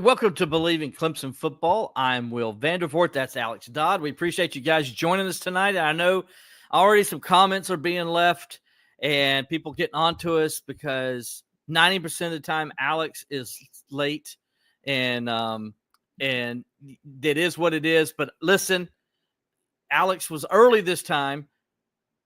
Welcome to Believe in Clemson Football. I'm Will Vandervort. That's Alex Dodd. We appreciate you guys joining us tonight. I know already some comments are being left and people getting onto us because 90% of the time Alex is late, and that is what it is. But listen, Alex was early this time,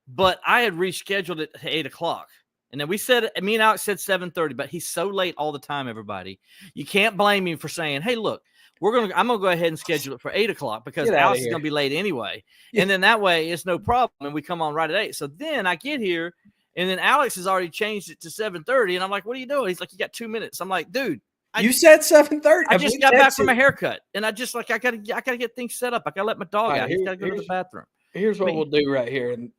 but I had rescheduled it to 8 o'clock. And then me and Alex said 7:30, but he's so late all the time, everybody. You can't blame him for saying, hey, look, I'm going to go ahead and schedule it for 8 o'clock because Alex is going to be late anyway. Yeah. And then that way it's no problem. And we come on right at 8. So then I get here, and then Alex has already changed it to 7:30. And I'm like, what are you doing? He's like, you got 2 minutes. I'm like, dude. You said 7:30. I just got back from a haircut. And I just I got to get things set up. I got to let my dog out. He's got to go to the bathroom. Here's what we'll do right here, and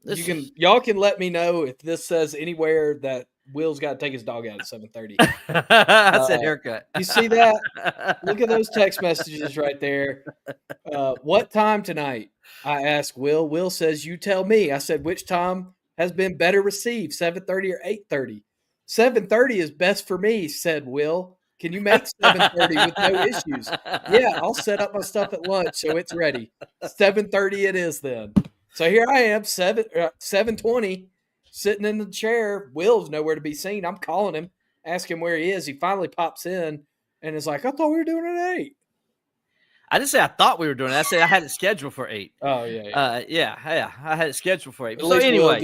y'all can let me know if this says anywhere that Will's got to take his dog out at 7:30. I said haircut. You see that? Look at those text messages right there. What time tonight? I asked Will. Will says, you tell me. I said, which time has been better received, 7:30 or 8:30? 7:30 is best for me, said Will. Can you make 7:30 with no issues? Yeah, I'll set up my stuff at lunch so it's ready. 7:30 it is then. So here I am, 7:20, sitting in the chair. Will's nowhere to be seen. I'm calling him, asking where he is. He finally pops in and is like, I thought we were doing it at 8. I didn't say I thought we were doing it. I said I had it scheduled for 8. Oh, yeah. I had it scheduled for 8. So anyway.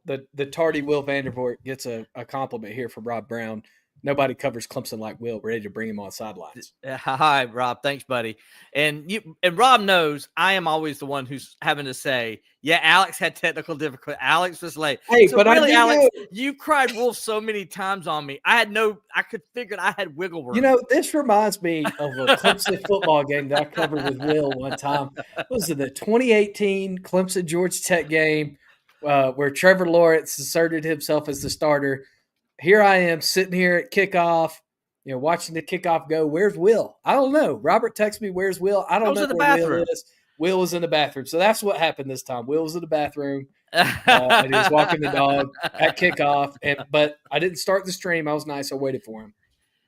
The tardy Will Vandervort gets a compliment here from Rob Brown. Nobody covers Clemson like Will. Ready to bring him on sidelines. Hi, Rob. Thanks, buddy. And Rob knows I am always the one who's having to say, yeah, Alex had technical difficulty. Alex was late. Hey, so but really, Alex, you cried wolf so many times on me. I could figure I had wiggle room. You know, this reminds me of a Clemson football game that I covered with Will one time. Was it the 2018 Clemson Georgia Tech game where Trevor Lawrence asserted himself as the starter? Here I am sitting here at kickoff, watching the kickoff go. Where's Will? I don't know. Robert texted me, where's Will? I don't know where Will is. Will was in the bathroom. So that's what happened this time. Will was in the bathroom, and he was walking the dog at kickoff. But I didn't start the stream. I was nice. I waited for him.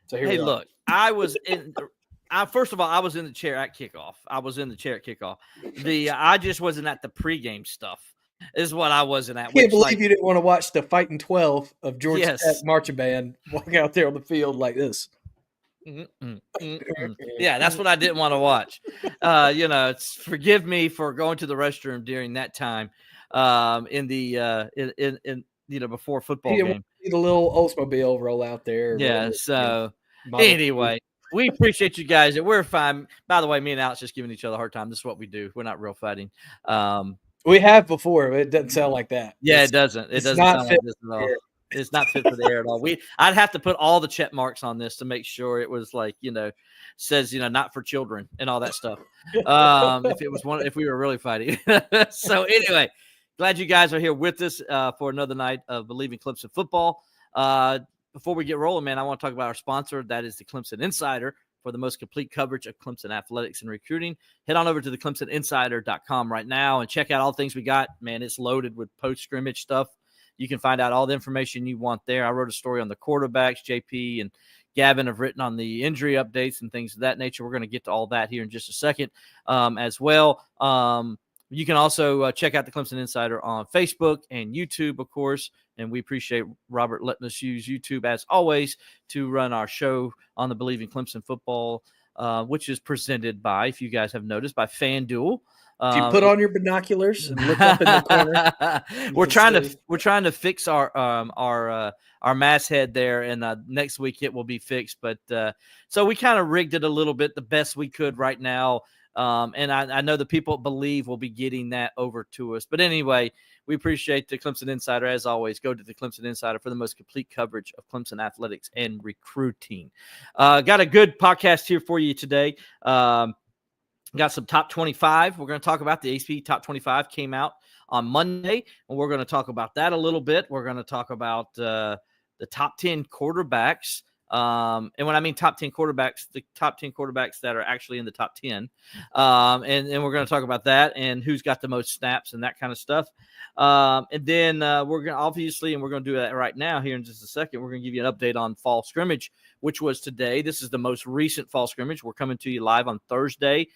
So here we are. Look, I was in – first of all, I was in the chair at kickoff. I just wasn't at the pregame stuff. Is what I wasn't at. I can't believe you didn't want to watch the Fighting 12 of Georgia Tech marching band walking out there on the field like this. Yeah, that's what I didn't want to watch. Forgive me for going to the restroom during that time before football game. The little Oldsmobile roll out there. Yeah, anyway. We appreciate you guys. We're fine. By the way, me and Alex just giving each other a hard time. This is what we do. We're not real fighting. We have before, but it doesn't sound like that. Yeah, it doesn't. It doesn't sound like this at all. It's not fit for the air at all. I'd have to put all the check marks on this to make sure it was like, says, not for children and all that stuff. If we were really fighting. So anyway, glad you guys are here with us for another night of Believe in Clemson Football. Before we get rolling, man, I want to talk about our sponsor. That is the Clemson Insider. For the most complete coverage of Clemson athletics and recruiting, head on over to the ClemsonInsider.com right now and check out all the things we got. Man, it's loaded with post-scrimmage stuff. You can find out all the information you want there. I wrote a story on the quarterbacks. JP and Gavin have written on the injury updates and things of that nature. We're going to get to all that here in just a second as well. You can also check out the Clemson Insider on Facebook and YouTube, of course. And we appreciate Robert letting us use YouTube, as always, to run our show on the Believe in Clemson Football, which is presented by, if you guys have noticed, by FanDuel. If you put on your binoculars and look up in the corner, we're trying to fix our masthead there, and next week it will be fixed. But so we kind of rigged it a little bit the best we could right now. And I know the people at Believe will be getting that over to us. But anyway, we appreciate the Clemson Insider. As always, go to the Clemson Insider for the most complete coverage of Clemson athletics and recruiting. Got a good podcast here for you today. Got some top 25. We're going to talk about the AP top 25 came out on Monday, and we're going to talk about that a little bit. We're going to talk about the top 10 quarterbacks And when I mean top 10 quarterbacks, the top 10 quarterbacks that are actually in the top 10. And we're going to talk about that and who's got the most snaps and that kind of stuff. And then we're going to obviously, and we're going to do that right now here in just a second, we're going to give you an update on fall scrimmage, which was today. This is the most recent fall scrimmage. We're coming to you live on Thursday.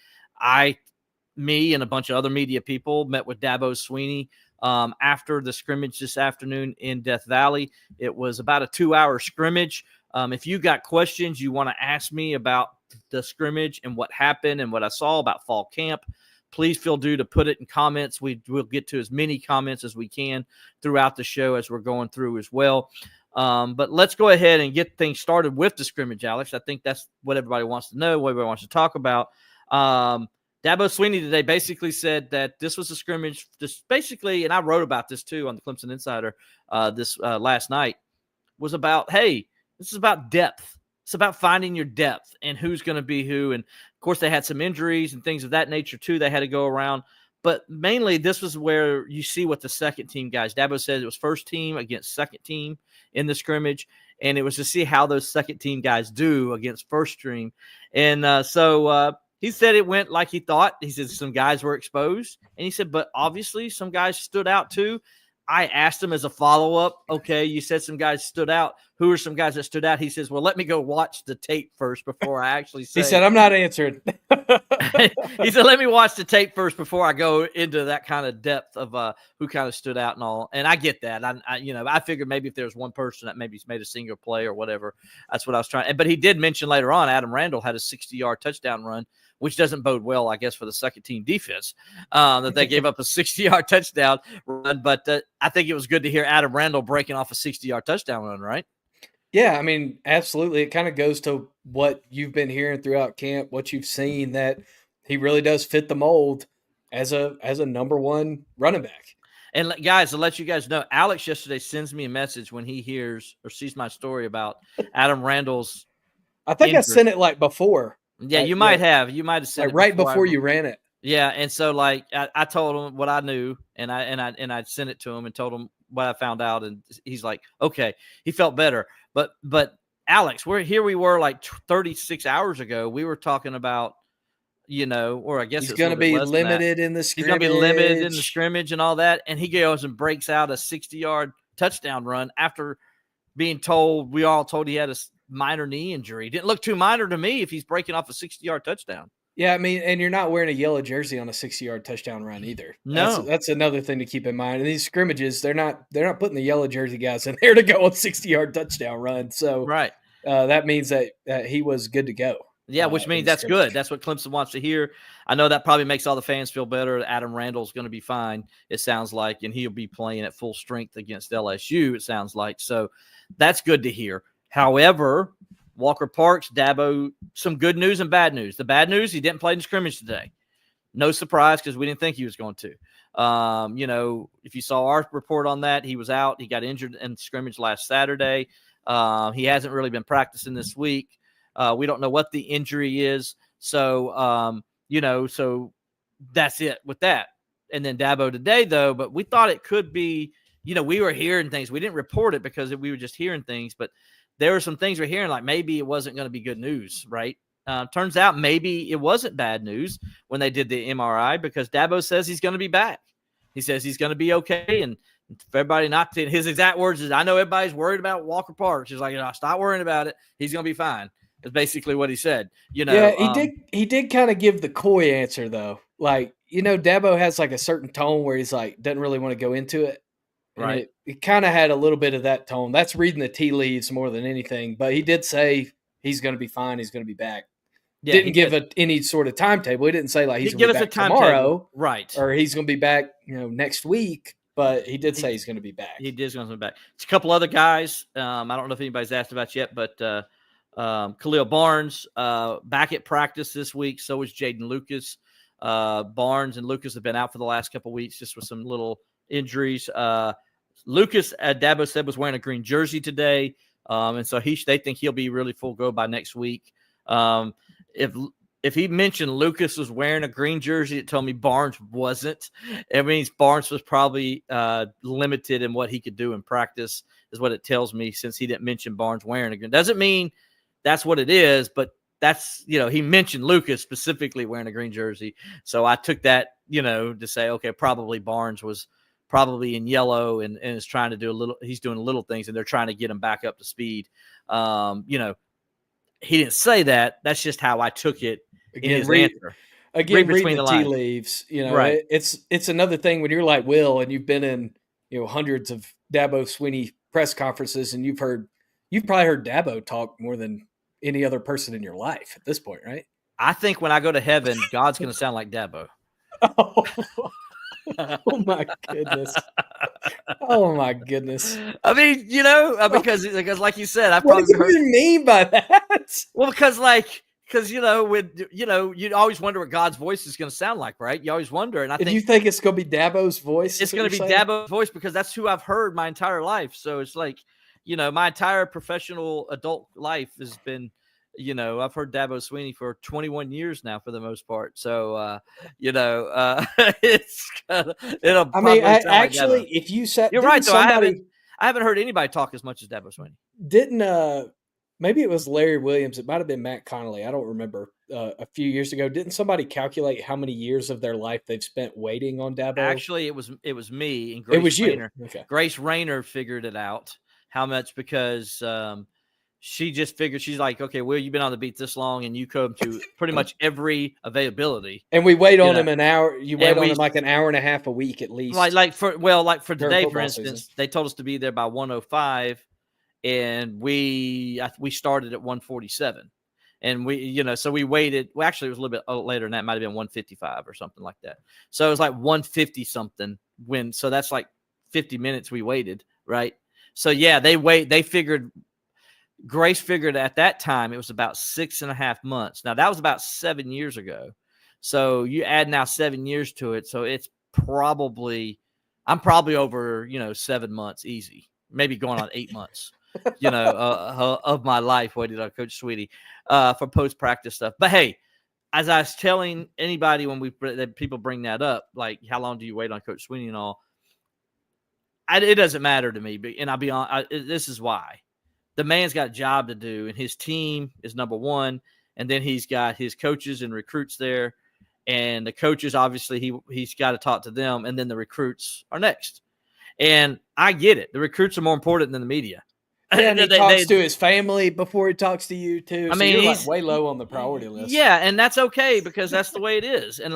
Me and a bunch of other media people met with Dabo Sweeney after the scrimmage this afternoon in Death Valley. It was about a 2-hour scrimmage. If you got questions you want to ask me about the scrimmage and what happened and what I saw about fall camp, please feel due to put it in comments. We'll get to as many comments as we can throughout the show as we're going through as well. But let's go ahead and get things started with the scrimmage, Alex. I think that's what everybody wants to know, what everybody wants to talk about. Dabo Sweeney today basically said that this was a scrimmage, just basically, and I wrote about this too on the Clemson Insider this last night, was about, hey, this is about depth. It's about finding your depth and who's going to be who. And, of course, they had some injuries and things of that nature too they had to go around. But mainly this was where you see what the second-team guys, Dabo said it was first team against second team in the scrimmage, and it was to see how those second-team guys do against first team. And so he said it went like he thought. He said some guys were exposed, and he said, but obviously some guys stood out too. I asked him as a follow-up, okay, you said some guys stood out. Who are some guys that stood out? He says, well, let me go watch the tape first before I actually say. He said, I'm not answering. He said, let me watch the tape first before I go into that kind of depth of who kind of stood out and all. And I get that. I figured maybe if there's one person that maybe made a single play or whatever, that's what I was trying. But he did mention later on, Adam Randall had a 60-yard touchdown run, which doesn't bode well, I guess, for the second-team defense, that they gave up a 60-yard touchdown run. But I think it was good to hear Adam Randall breaking off a 60-yard touchdown run, right? Yeah, I mean, absolutely. It kind of goes to what you've been hearing throughout camp, what you've seen, that he really does fit the mold as a number one running back. And guys, to let you guys know, Alex yesterday sends me a message when he hears or sees my story about Adam Randall's I think I sent it like before. Yeah, you might have. You might have sent like it right before you ran it. Yeah, and so like I told him what I knew, and I sent it to him and told him what I found out, and he's like, okay, he felt better. But Alex, we were like 36 hours ago. We were talking about, or I guess he's going to be limited in the scrimmage. He's going to be limited in the scrimmage and all that, and he goes and breaks out a 60-yard touchdown run after being told he had a minor knee injury. Didn't look too minor to me if he's breaking off a 60-yard touchdown. Yeah, I mean, and you're not wearing a yellow jersey on a 60-yard touchdown run either. No, that's another thing to keep in mind. And these scrimmages, they're not putting the yellow jersey guys in there to go on 60-yard touchdown run. So right, that means that he was good to go. Yeah, which means that's good. That's what Clemson wants to hear. I know that probably makes all the fans feel better. Adam Randall's going to be fine, it sounds like, and he'll be playing at full strength against LSU, it sounds like. So that's good to hear. However, Walker Parks, Dabo, some good news and bad news. The bad news, he didn't play in scrimmage today. No surprise because we didn't think he was going to. If you saw our report on that, he was out. He got injured in scrimmage last Saturday. He hasn't really been practicing this week. We don't know what the injury is. So, so that's it with that. And then Dabo today, though, but we thought it could be, we were hearing things. We didn't report it because we were just hearing things, but there were some things we're hearing, like maybe it wasn't going to be good news, right? Turns out maybe it wasn't bad news when they did the MRI because Dabo says he's going to be back. He says he's going to be okay. And for everybody not to, his exact words is, I know everybody's worried about Walker Parks. He's like, stop worrying about it. He's going to be fine. That's basically what he said. Yeah, he did kind of give the coy answer, though. Like, Dabo has like a certain tone where he's like, doesn't really want to go into it. Right. It kind of had a little bit of that tone. That's reading the tea leaves more than anything. But he did say he's going to be fine. He's going to be back. Yeah, didn't give any sort of timetable. He didn't say like he's going to be back tomorrow, right? Or he's going to be back, next week. But he did say he's going to be back. He is going to be back. It's a couple other guys. I don't know if anybody's asked about yet, but Khalil Barnes back at practice this week. So is Jaden Lucas. Barnes and Lucas have been out for the last couple of weeks just with some little injuries. Lucas, Dabo said, was wearing a green jersey if they think he'll be really full go by next week. If if he mentioned Lucas was wearing a green jersey, it told me Barnes wasn't. It means Barnes was probably limited in what he could do in practice, is what it tells me, since he didn't mention Barnes wearing a green. Doesn't mean that's what it is, but that's, he mentioned Lucas specifically wearing a green jersey. So I took that, to say, okay, probably Barnes was probably in yellow and is trying to do he's doing little things, and they're trying to get him back up to speed. He didn't say that. That's just how I took it in his answer. Again, reading the tea leaves, right. It's another thing when you're like Will and you've been in, hundreds of Dabo Sweeney press conferences, and you've probably heard Dabo talk more than any other person in your life at this point, right? I think when I go to heaven, God's going to sound like Dabo. Oh my goodness. Oh my goodness. I mean, because like you said, I probably what do you mean by that? Well, because you always wonder what God's voice is going to sound like, right? You always wonder. And you think it's going to be Dabo's voice? It's going to be Dabo's voice, because that's who I've heard my entire life. So it's like, my entire professional adult life has been, I've heard Dabo Sweeney for 21 years now, for the most part. So, it's it'll. I mean, actually, like if you said, you're right, though. I haven't heard anybody talk as much as Dabo Sweeney. Maybe it was Larry Williams. It might have been Matt Connolly. I don't remember. A few years ago, didn't somebody calculate how many years of their life they've spent waiting on Dabo? Actually, it was me and Grace. It was Rayner. You. Okay. Grace Rayner figured it out. How much? Because she just figured, she's like, okay, Will, you've been on the beat this long, and you come to pretty much every availability. And we wait on him an hour. You wait on him like an hour and a half a week at least. Like for today, for instance, they told us to be there by 1:05, and we started at 1:47, and so we waited. Well, actually, it was a little bit later than that. It might have been 1:55 or something like that. So it was like 1:50 something so that's like 50 minutes we waited, right? So yeah, they figured. Grace figured at that time it was about 6.5 months. Now that was about 7 years ago. So you add now 7 years to it. So it's I'm probably over, 7 months easy, maybe going on 8 months, of my life waiting on Coach Sweeney for post-practice stuff. But hey, as I was telling anybody when people bring that up, like, how long do you wait on Coach Sweeney and all? It doesn't matter to me. And I'll be honest, this is why. The man's got a job to do, and his team is number one. And then he's got his coaches and recruits there. And the coaches, obviously, he's got to talk to them. And then the recruits are next. And I get it. The recruits are more important than the media. Yeah, and he talks to his family before he talks to you, too. I mean, you're like way low on the priority list. Yeah, and that's okay, because that's the way it is. And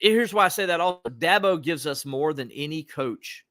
here's why I say that also. Dabo gives us more than any coach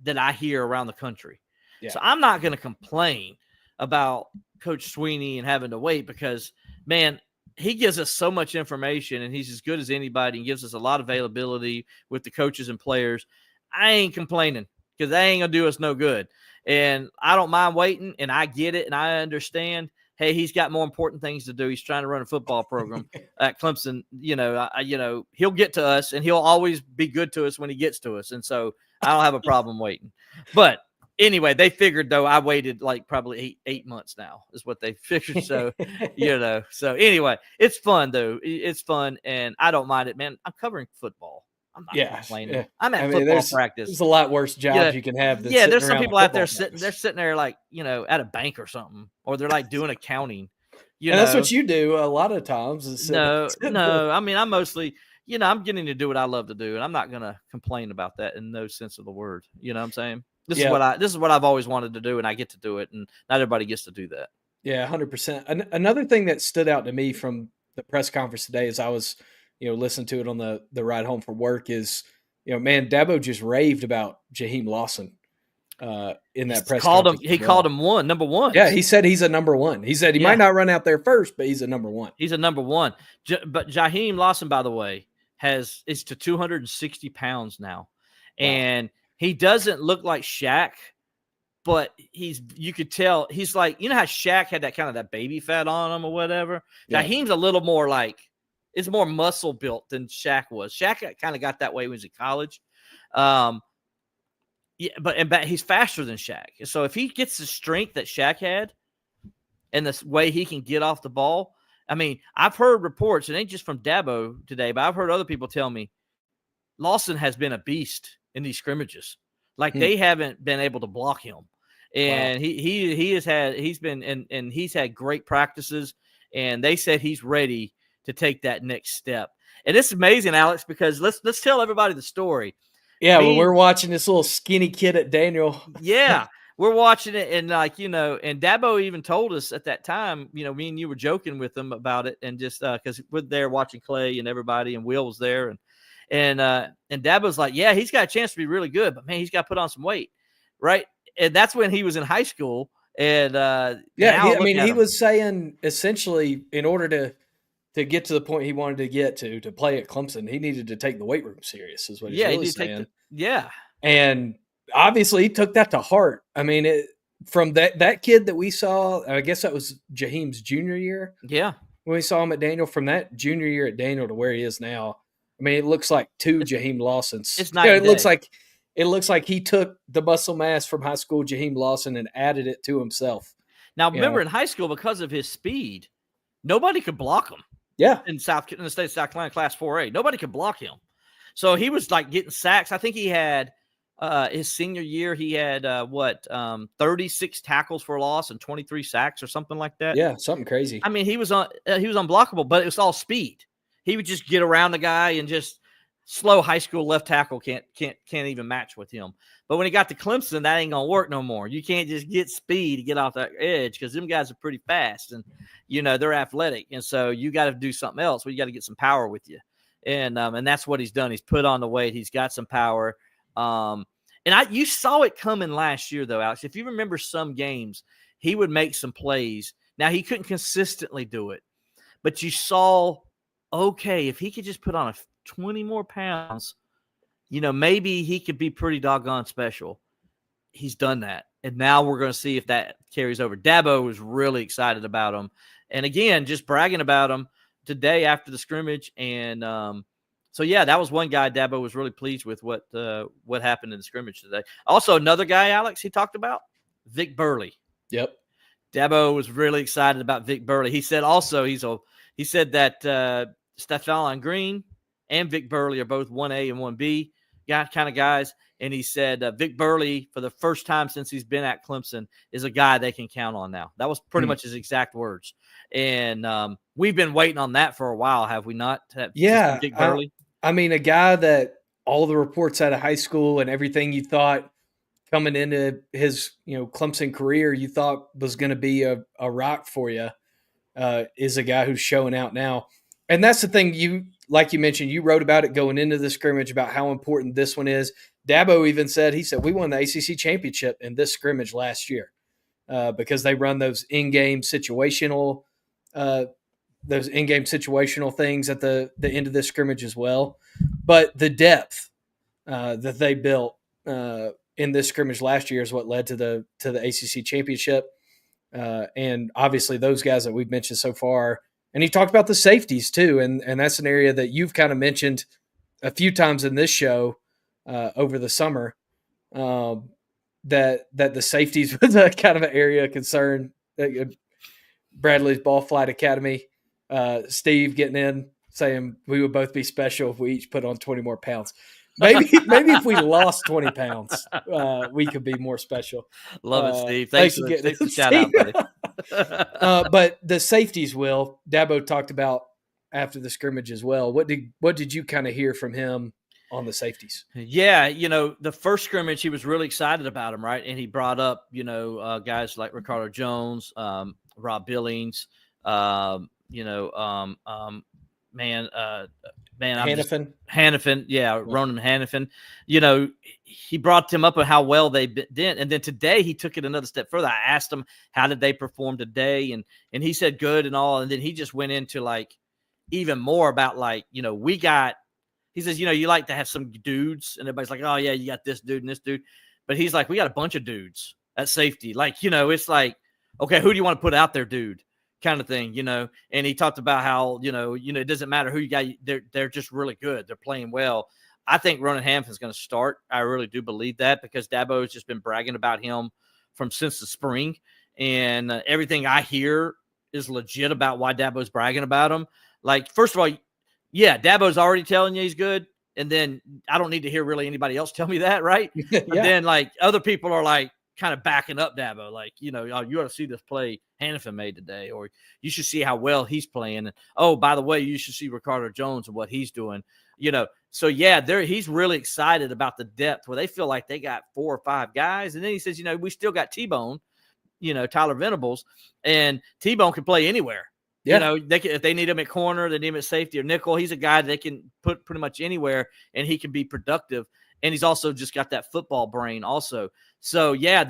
that I hear around the country. Yeah. So I'm not going to complain about Coach Sweeney and having to wait, because, man, he gives us so much information, and he's as good as anybody, and gives us a lot of availability with the coaches and players. I ain't complaining, because that ain't going to do us no good. And I don't mind waiting, and I get it, and I understand. Hey, he's got more important things to do. He's trying to run a football program at Clemson. He'll get to us, and he'll always be good to us when he gets to us. And so I don't have a problem waiting. But anyway, they figured, though, I waited like probably eight months now is what they figured. So, so anyway, it's fun, though. It's fun, and I don't mind it, man. I'm covering football. I'm not complaining. Yeah. I'm at football practice. There's a lot worse jobs you can have. There's some people out there sitting there like, at a bank or something, or they're like doing accounting. And that's what you do a lot of times. No. I mean, I'm mostly, I'm getting to do what I love to do, and I'm not going to complain about that in no sense of the word. You know what I'm saying? This is what I've always wanted to do, and I get to do it, and not everybody gets to do that. Yeah, 100%. Another thing that stood out to me from the press conference today, as I was, listening to it on the ride home from work, is, man, Dabo just raved about Jaheim Lawson in that press conference. He called him number one. Yeah, he said he's a number one. He said he might not run out there first, but he's a number one. He's a number one. But Jaheim Lawson, by the way, is to 260 pounds now. Wow. And he doesn't look like Shaq, but you could tell he's like, how Shaq had that kind of that baby fat on him or whatever. Yeah. Jaheim's a little more like, it's more muscle built than Shaq was. Shaq kind of got that way when he was in college. But he's faster than Shaq. So if he gets the strength that Shaq had, and the way he can get off the ball. I mean, I've heard reports, it ain't just from Dabo today, but I've heard other people tell me Lawson has been a beast in these scrimmages. Like they haven't been able to block him. And he's had great practices, and they said he's ready to take that next step. And it's amazing, Alex, because let's tell everybody the story. Yeah, when we're watching this little skinny kid at Daniel. Yeah, we're watching it, and and Dabo even told us at that time, me and you were joking with him about it, and just because we're there watching Clay and everybody, and Will was there, and Dabo's like, yeah, he's got a chance to be really good, but man, he's got to put on some weight, right? And that's when he was in high school, and he was saying essentially in order to get to the point he wanted to get to play at Clemson, he needed to take the weight room serious, is what he's really saying. And obviously he took that to heart. I mean, from that kid that we saw, I guess that was Jaheim's junior year. Yeah. When we saw him at Daniel, from that junior year at Daniel to where he is now, I mean, it looks like two Jaheim Lawsons. It's night and day. It looks like he took the muscle mass from high school Jaheim Lawson and added it to himself. Now, remember, in high school, because of his speed, nobody could block him. Yeah. In the state of South Carolina, Class 4A, nobody could block him. So he was like getting sacks. I think he had his senior year, he had 36 tackles for loss and 23 sacks or something like that. Yeah, something crazy. I mean, he was unblockable, but it was all speed. He would just get around the guy, and just slow high school left tackle can't even match with him. But when he got to Clemson, that ain't gonna work no more. You can't just get speed to get off that edge, because them guys are pretty fast, and they're athletic, and so you got to do something else. Well, you got to get some power with you, and that's what he's done. He's put on the weight. He's got some power. You saw it coming last year, though, Alex. If you remember some games, he would make some plays. Now, he couldn't consistently do it, but you saw, okay, if he could just put on 20 more pounds, maybe he could be pretty doggone special. He's done that. And now we're going to see if that carries over. Dabo was really excited about him. And again, just bragging about him today after the scrimmage. And so, yeah, that was one guy Dabo was really pleased with what happened in the scrimmage today. Also, another guy, Alex, he talked about, Vic Burley. Yep. Dabo was really excited about Vic Burley. He said also he said that Stefan Green and Vic Burley are both 1A and 1B kind of guys. And he said Vic Burley, for the first time since he's been at Clemson, is a guy they can count on now. That was pretty much his exact words. And we've been waiting on that for a while, have we not? Yeah. Vic Burley. I mean, a guy that all the reports out of high school and everything you thought coming into his Clemson career you thought was going to be a rock for you is a guy who's showing out now. And that's the thing, like you mentioned, you wrote about it going into the scrimmage about how important this one is. Dabo even said, we won the ACC championship in this scrimmage last year because they run those in-game situational things at the end of this scrimmage as well. But the depth that they built in this scrimmage last year is what led to the ACC championship. And obviously those guys that we've mentioned so far. And he talked about the safeties too. And that's an area that you've kind of mentioned a few times in this show over the summer, that the safeties was a kind of an area of concern. Bradley's Ball Flight Academy, Steve getting in saying we would both be special if we each put on 20 more pounds. Maybe if we lost 20 pounds, we could be more special. Love it, Steve. Thanks for getting the shout out, buddy. But the safeties, Will, Dabo talked about after the scrimmage as well. What did you kind of hear from him on the safeties? Yeah, the first scrimmage, he was really excited about him, right? And he brought up, guys like Ricardo Jones, Rob Billings, Hannafin. Ronan Hannafin. He brought them up on how well they did. And then today he took it another step further. I asked him, how did they perform today? And he said good and all. And then he just went into even more about he says, you like to have some dudes, and everybody's like, oh yeah, you got this dude and this dude. But he's like, we got a bunch of dudes at safety. It's like, okay, who do you want to put out there, dude? Kind of thing, and he talked about how, it doesn't matter who you got. They're just really good. They're playing well. I think Ronan Hampton's going to start. I really do believe that because Dabo has just been bragging about him since the spring. and everything I hear is legit about why Dabo's bragging about him. Like, first of all, yeah, Dabo's already telling you he's good, and then I don't need to hear really anybody else tell me that, right? Yeah. But then, like, other people are, like, kind of backing up Dabo, like, you know, oh, you ought to see this play Hannahton made today, or you should see how well he's playing. And, oh, by the way, you should see Ricardo Jones and what he's doing, you know. So, yeah, he's really excited about the depth where they feel like they got 4 or 5 guys. And then he says, you know, we still got T-Bone, you know, Tyler Venables, and T-Bone can play anywhere. Yeah. You know, they can, if they need him at corner, they need him at safety or nickel. He's a guy they can put pretty much anywhere, and he can be productive. And he's also just got that football brain also. So, yeah,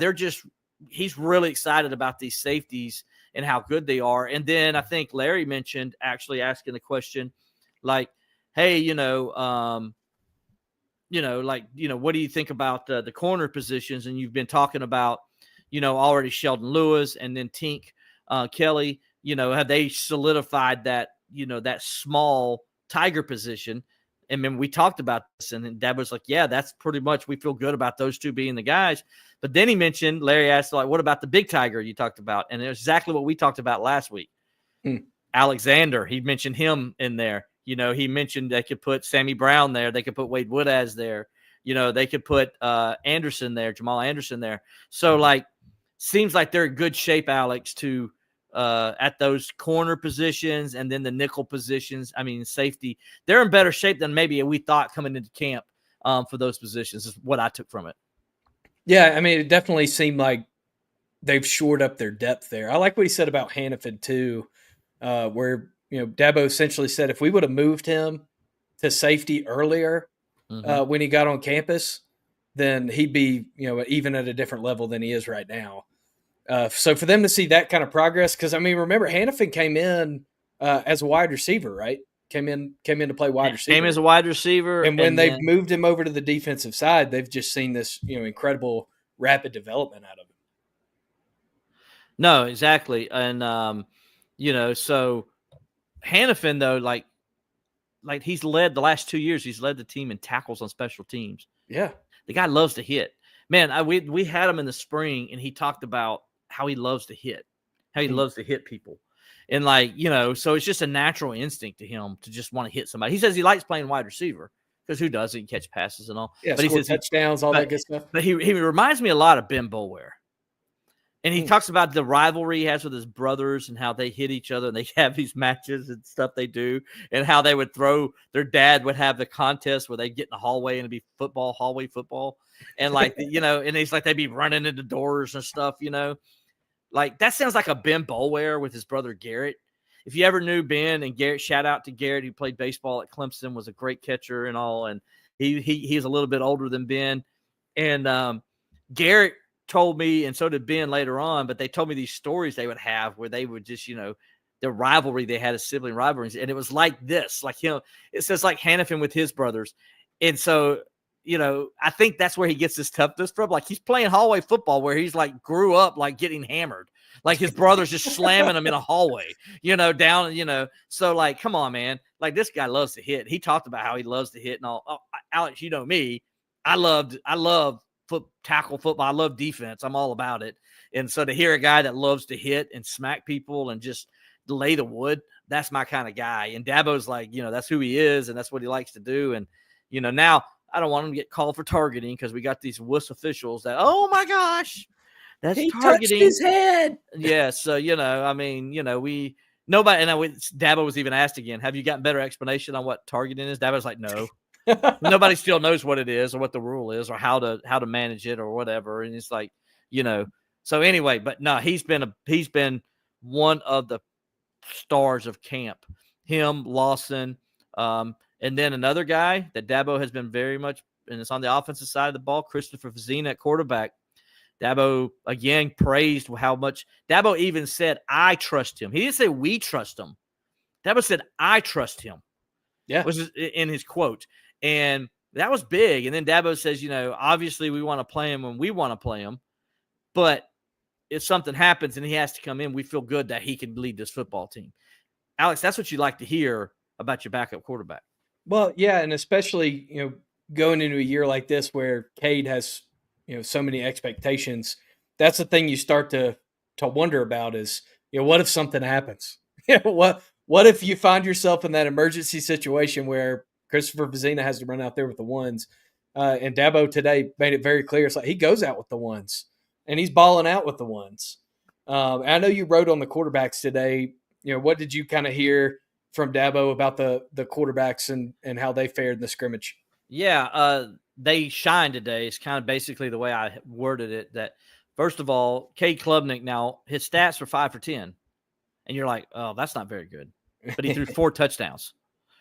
he's really excited about these safeties and how good they are. And then I think Larry mentioned actually asking the question, like, hey, what do you think about the corner positions? And you've been talking about, you know, already Sheldon Lewis and then Tink Kelly. You know, have they solidified that, you know, that small tiger position? And then we talked about this, and then Dad was like, yeah, that's pretty much, we feel good about those two being the guys. But then he mentioned, Larry asked, like, what about the big tiger you talked about? And it was exactly what we talked about last week. Alexander, he mentioned him in there. You know, he mentioned they could put Sammy Brown there. They could put Wade Woodaz there. You know, they could put Anderson there, Jamal Anderson there. So, like, seems like they're in good shape, Alex, to at those corner positions and then the nickel positions. I mean, safety. They're in better shape than maybe we thought coming into camp for those positions is what I took from it. Yeah, I mean, it definitely seemed like they've shored up their depth there. I like what he said about Hannaford too, where, you know, Dabo essentially said if we would have moved him to safety earlier when he got on campus, then he'd be, you know, even at a different level than he is right now. So for them to see that kind of progress, because I mean, remember Hannaford came in as a wide receiver, right? Came in to play wide receiver. Came as a wide receiver, and when they've moved him over to the defensive side, they've just seen this, you know, incredible rapid development out of him. No, exactly, and you know, so Hannaford though, like he's led the last 2 years. He's led the team in tackles on special teams. Yeah, the guy loves to hit. Man, we had him in the spring, and he talked about how he loves to hit, how he loves to hit people. And, like, you know, so it's just a natural instinct to him to just want to hit somebody. He says he likes playing wide receiver because who doesn't? He catch passes and all. Yeah, but he says touchdowns, all that good stuff. But he reminds me a lot of Ben Boulware. And he talks about the rivalry he has with his brothers and how they hit each other and they have these matches and stuff they do, and how they would their dad would have the contest where they get in the hallway and it'd be hallway football. And, like, you know, and he's like, they'd be running into doors and stuff, you know. Like, that sounds like a Ben Boulware with his brother Garrett. If you ever knew Ben and Garrett, shout out to Garrett, who played baseball at Clemson, was a great catcher and all. And he's a little bit older than Ben. And Garrett told me, and so did Ben later on, but they told me these stories they would have where they would just, you know, the rivalry they had, as sibling rivalries. And it was like this, like, you know, it says like Hannaford with his brothers. And so, you know, I think that's where he gets his toughness from. Like, he's playing hallway football where he's like grew up like getting hammered. Like, his brother's just slamming him in a hallway, you know, down, you know. So, like, come on, man. Like, this guy loves to hit. He talked about how he loves to hit and all. Oh, Alex, you know me. I love tackle football. I love defense. I'm all about it. And so to hear a guy that loves to hit and smack people and just lay the wood, that's my kind of guy. And Dabo's like, you know, that's who he is and that's what he likes to do. And, you know, now I don't want him to get called for targeting because we got these wuss officials that, oh my gosh, that's he targeting. Touched his head. Yeah. So, you know, I mean, you know, nobody, and Dabo was even asked again, have you gotten better explanation on what targeting is? Dabo's like, no. Nobody still knows what it is or what the rule is or how to manage it or whatever. And it's like, you know, so anyway, but no, he's been one of the stars of camp. Him, Lawson, and then another guy that Dabo has been very much, and it's on the offensive side of the ball, Christopher Fazina at quarterback. Dabo again praised how much Dabo even said, I trust him. He didn't say we trust him. Dabo said, I trust him. Yeah. Was in his quote. And that was big. And then Dabo says, you know, obviously we want to play him when we want to play him. But if something happens and he has to come in, we feel good that he can lead this football team. Alex, that's what you like to hear about your backup quarterback. Well, yeah, and especially, you know, going into a year like this where Cade has, you know, so many expectations, that's the thing you start to to wonder about is, what if something happens? What if you find yourself in that emergency situation where Christopher Vizina has to run out there with the ones? And Dabo today made it very clear. It's like he goes out with the ones, and he's balling out with the ones. I know you wrote on the quarterbacks today. What did you kind of hear from Dabo about the quarterbacks and how they fared in the scrimmage? Yeah, they shined today. It's kind of basically the way I worded it. That first of all, Cade Klubnik, now his stats were 5 for 10, and you're like, oh, that's not very good. But he threw 4 touchdowns.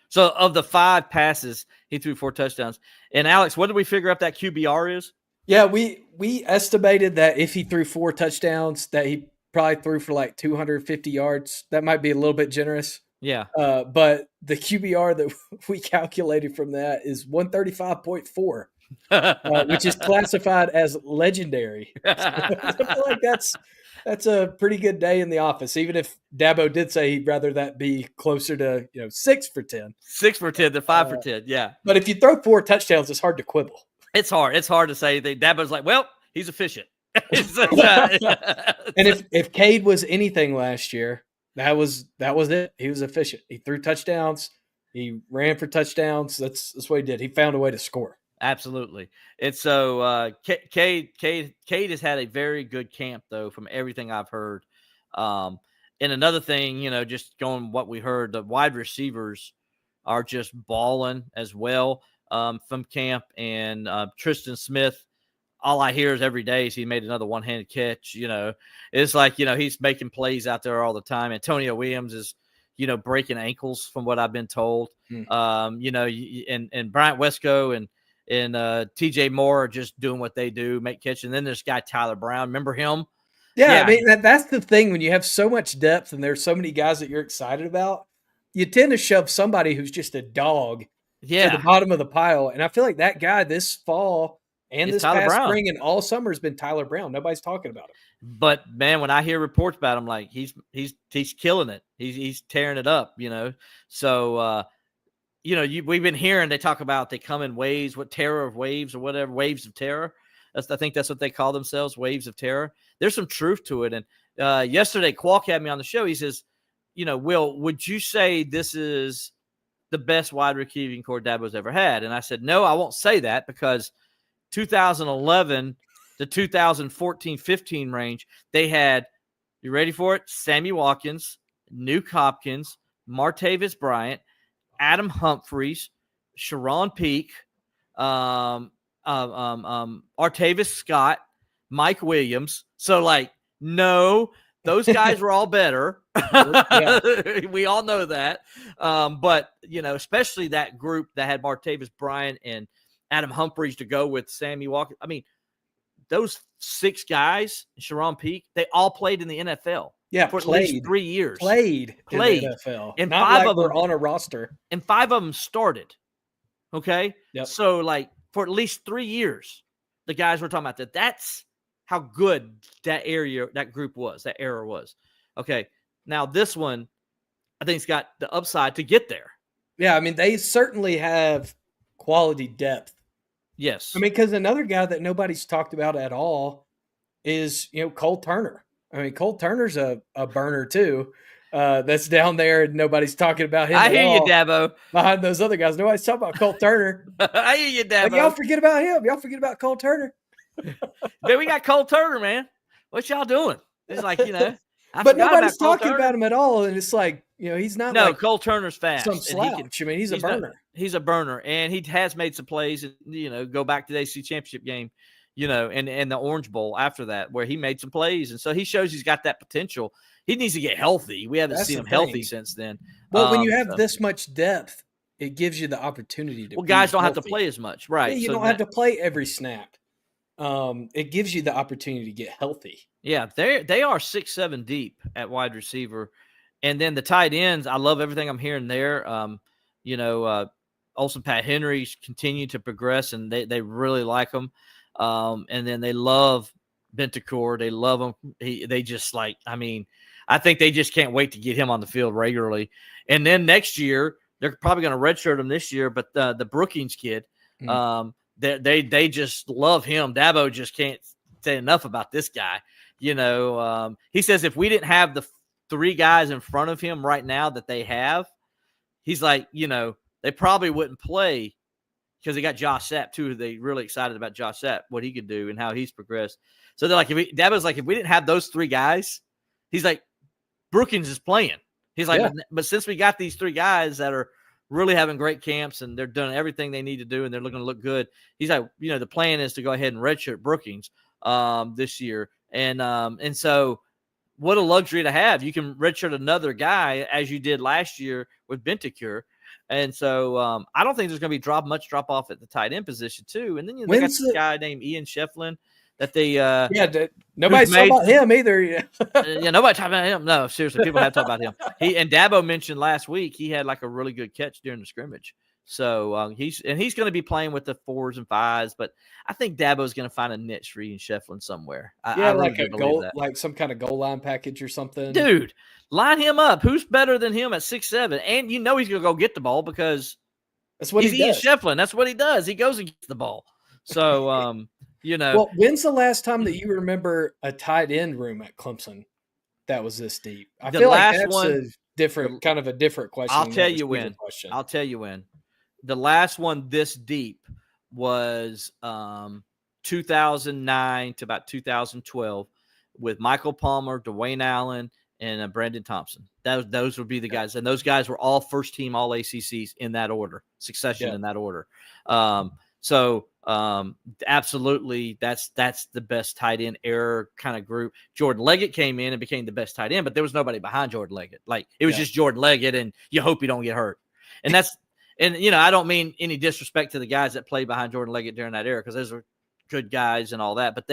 So of the 5 passes, he threw 4 touchdowns. And Alex, what did we figure out that QBR is? Yeah, we estimated that if he threw 4 touchdowns, that he probably threw for like 250 yards. That might be a little bit generous. Yeah. But the QBR that we calculated from that is 135.4, which is classified as legendary. So I feel like that's a pretty good day in the office, even if Dabo did say he'd rather that be closer to 6 for 10. 6 for 10 than 5 for 10, yeah. But if you throw 4 touchdowns, it's hard to quibble. It's hard. It's hard to say. Dabo's like, well, he's efficient. And if Cade was anything last year, that was it. He was efficient. He threw touchdowns. He ran for touchdowns. That's what he did. He found a way to score. Absolutely. And so Cade has had a very good camp, though, from everything I've heard. And another thing, just going what we heard, the wide receivers are just balling as well from camp. And Tristan Smith, all I hear is every day is he made another one-handed catch. It's like, he's making plays out there all the time. Antonio Williams is, breaking ankles from what I've been told. And Bryant Wesco and TJ Moore are just doing what they do, make catch. And then there's guy Tyler Brown. Remember him? Yeah. I mean, that's the thing. When you have so much depth and there's so many guys that you're excited about, you tend to shove somebody who's just a dog to the bottom of the pile. And I feel like that guy this fall and this past spring and all summer has been Tyler Brown. Nobody's talking about him. But man, when I hear reports about him, like he's killing it. He's tearing it up, So we've been hearing they talk about they come in waves, terror of waves or whatever, waves of terror. I think that's what they call themselves, waves of terror. There's some truth to it. And yesterday, Qualk had me on the show. He says, Will, would you say this is the best wide receiving core Dabo's ever had? And I said, no, I won't say that because 2011 to 2014-15 range, they had, you ready for it? Sammy Watkins, Nuke Hopkins, Martavis Bryant, Adam Humphries, Sharon Peak, Artavis Scott, Mike Williams. So, no, those guys were all better. We all know that. But, especially that group that had Martavis Bryant and Adam Humphries to go with Sammy Watkins. I mean, those 6 guys, Sharon Peak, they all played in the NFL. Yeah, for at least 3 years. Played in the NFL. And not 5 of them were on a roster. And 5 of them started. Okay? Yep. So, for at least 3 years, the guys were talking about that's how good that group was, that era was. Okay. Now, this one, I think it's got the upside to get there. Yeah, I mean, they certainly have quality depth. Yes. I mean, because another guy that nobody's talked about at all is, Cole Turner. I mean, Cole Turner's a burner too. That's down there, and nobody's talking about him. I hear you, Dabo. Behind those other guys, nobody's talking about Cole Turner. I hear you, Dabo. Y'all forget about him. Y'all forget about Cole Turner. Man, we got Cole Turner, man. What y'all doing? It's like, but nobody's talking about him at all, and it's like, he's not. No, Cole Turner's fast. Some slouch. He's a burner. He's a burner, and he has made some plays. Go back to the AC championship game, and the Orange Bowl after that, where he made some plays, and so he shows he's got that potential. He needs to get healthy. We haven't seen him healthy since then. Well, when you have this much depth, it gives you the opportunity to. Well, guys don't have to play as much, right? Yeah, you don't have to play every snap. It gives you the opportunity to get healthy. Yeah, they are 6-7 deep at wide receiver, and then the tight ends. I love everything I'm hearing there. Olsen Pat Henry's continue to progress, and they really like him. And then they love Bentacore. They love him. They just I think they just can't wait to get him on the field regularly. And then next year, they're probably going to redshirt him this year, but the Brookings kid, they just love him. Dabo just can't say enough about this guy. He says if we didn't have the three guys in front of him right now that they have, he's like, they probably wouldn't play because they got Josh Sapp too. They really excited about Josh Sapp, what he could do and how he's progressed. So they're like, Dabo's like, if we didn't have those three guys, he's like, Brookings is playing. He's like, but since we got these three guys that are really having great camps and they're doing everything they need to do and they're looking to look good, he's like, the plan is to go ahead and redshirt Brookings this year. And so what a luxury to have. You can redshirt another guy as you did last year with Bentancur. And so I don't think there's going to be much drop off at the tight end position too. And then they got this guy named Ian Shefflin that they nobody's talking about him either. Nobody talking about him. No, seriously, people have talked about him. And Dabo mentioned last week he had like a really good catch during the scrimmage. So he's going to be playing with the 4s and 5s, but I think Dabo's going to find a niche for Ian Shefflin somewhere. I like a goal, like some kind of goal line package or something. Dude, line him up. Who's better than him at 6'7"? And he's going to go get the ball because that's what he's Ian Shefflin. That's what he does. He goes and gets the ball. So Well, when's the last time that you remember a tight end room at Clemson that was this deep? I feel like that's a different question. I'll tell you when. The last one this deep was 2009 to about 2012 with Michael Palmer, Dwayne Allen, and Brandon Thompson. Those would be the guys. And those guys were all first-team All-ACCs in that order, in that order. Absolutely, that's the best tight end era kind of group. Jordan Leggett came in and became the best tight end, but there was nobody behind Jordan Leggett. Like it was just Jordan Leggett, and you hope you don't get hurt. And I don't mean any disrespect to the guys that played behind Jordan Leggett during that era because those were good guys and all that, but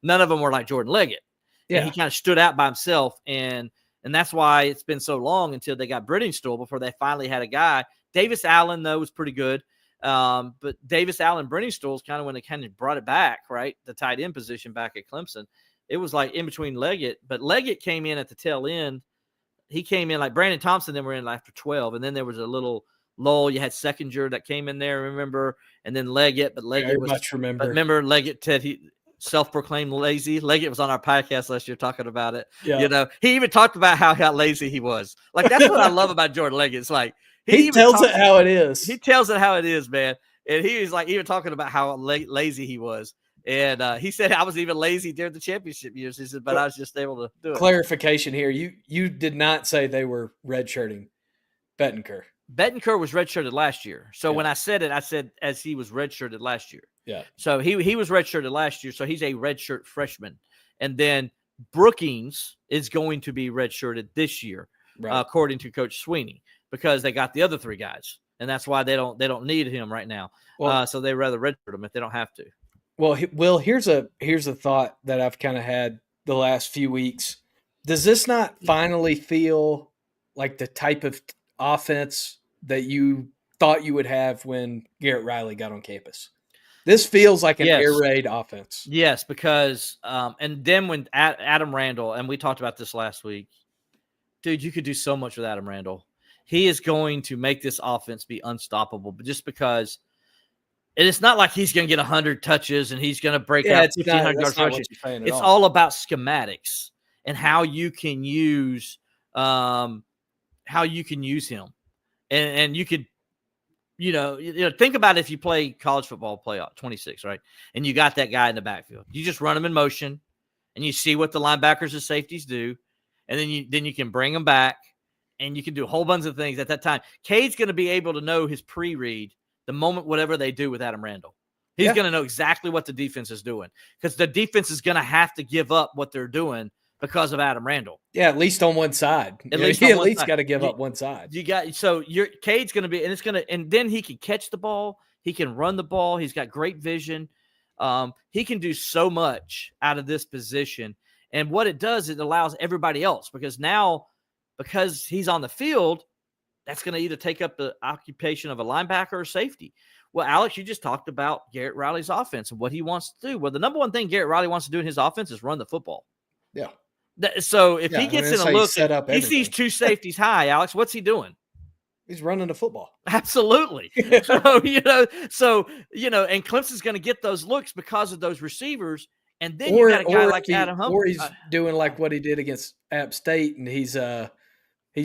none of them were like Jordan Leggett. Yeah, and he kind of stood out by himself, and that's why it's been so long until they got Brittingstool before they finally had a guy. Davis Allen though was pretty good. But Davis Allen Brittingstool is kind of when they kind of brought it back, right? The tight end position back at Clemson. It was like in between Leggett, but Leggett came in at the tail end. He came in like Brandon Thompson, then we're in after 12. And then there was a little lull. You had Seconder that came in there, remember? And then Leggett, but Leggett remember Leggett he self-proclaimed lazy. Leggett was on our podcast last year talking about it. Yeah. He even talked about how lazy he was. Like that's what I love about Jordan Leggett. It's like, he tells it how it is. He tells it how it is, man. And he was like even talking about how lazy he was. And he said, I was even lazy during the championship years. He said, but I was just able to do it. Clarification here. You did not say they were redshirting Bentancur. Bentancur was redshirted last year. So when I said it, I said as he was redshirted last year. Yeah. So he was redshirted last year. So he's a redshirt freshman. And then Brookings is going to be redshirted this year, according to Coach Sweeney, because they got the other three guys. And that's why they don't need him right now. Well, so they rather redshirt him if they don't have to. Well, Will, here's a thought that I've kind of had the last few weeks. Does this not finally feel like the type of offense that you thought you would have when Garrett Riley got on campus? This feels like an air raid offense. Yes, because and then when Adam Randall, and we talked about this last week, dude, you could do so much with Adam Randall. He is going to make this offense be unstoppable, but just because – and it's not like he's going to get 100 touches and he's going to break out 1,500 yards rushing. It's all about schematics and how you can use him. And you could, think about if you play college football playoff 26, right? And you got that guy in the backfield. You just run him in motion and you see what the linebackers and safeties do. And then you can bring them back and you can do a whole bunch of things at that time. Cade's going to be able to know his pre-read the moment whatever they do with Adam Randall. He's going to know exactly what the defense is doing because the defense is going to have to give up what they're doing because of Adam Randall. Yeah, at least on one side. At least got to give up one side. Cade's going to be, and then he can catch the ball. He can run the ball. He's got great vision. He can do so much out of this position. And what it does, it allows everybody else because he's on the field, that's going to either take up the occupation of a linebacker or safety. Well, Alex, you just talked about Garrett Riley's offense and what he wants to do. Well, the number one thing Garrett Riley wants to do in his offense is run the football. Yeah. So if he gets in a look, he sees two safeties high, Alex, what's he doing? He's running the football. Absolutely. So, and Clemson's going to get those looks because of those receivers. And then you got a guy like Adam Humphrey. Or he's doing like what he did against App State, and he's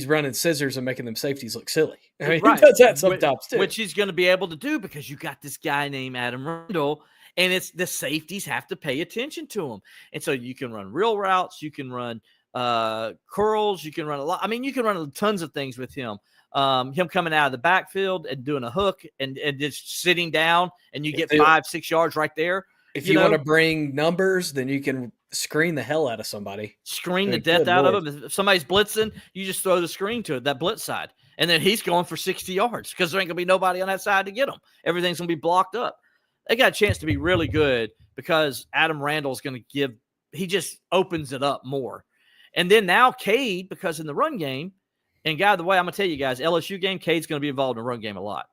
running scissors and making them safeties look silly. I mean, he does that sometimes too. Which he's going to be able to do because you got this guy named Adam Randall, and it's the safeties have to pay attention to him. And so you can run real routes, you can run curls, you can run a lot. I mean, you can run tons of things with him. Him coming out of the backfield and doing a hook and just sitting down, and you get 5-6 yards right there. If you want to bring numbers, then you can screen the hell out of somebody. Screen the death out of him. If somebody's blitzing, you just throw the screen to it, that blitz side. And then he's going for 60 yards because there ain't going to be nobody on that side to get him. Everything's going to be blocked up. They got a chance to be really good because Adam Randall's going to he just opens it up more. And then now Cade, because in the run game, and God, the way I'm going to tell you guys, LSU game, Cade's going to be involved in the run game a lot.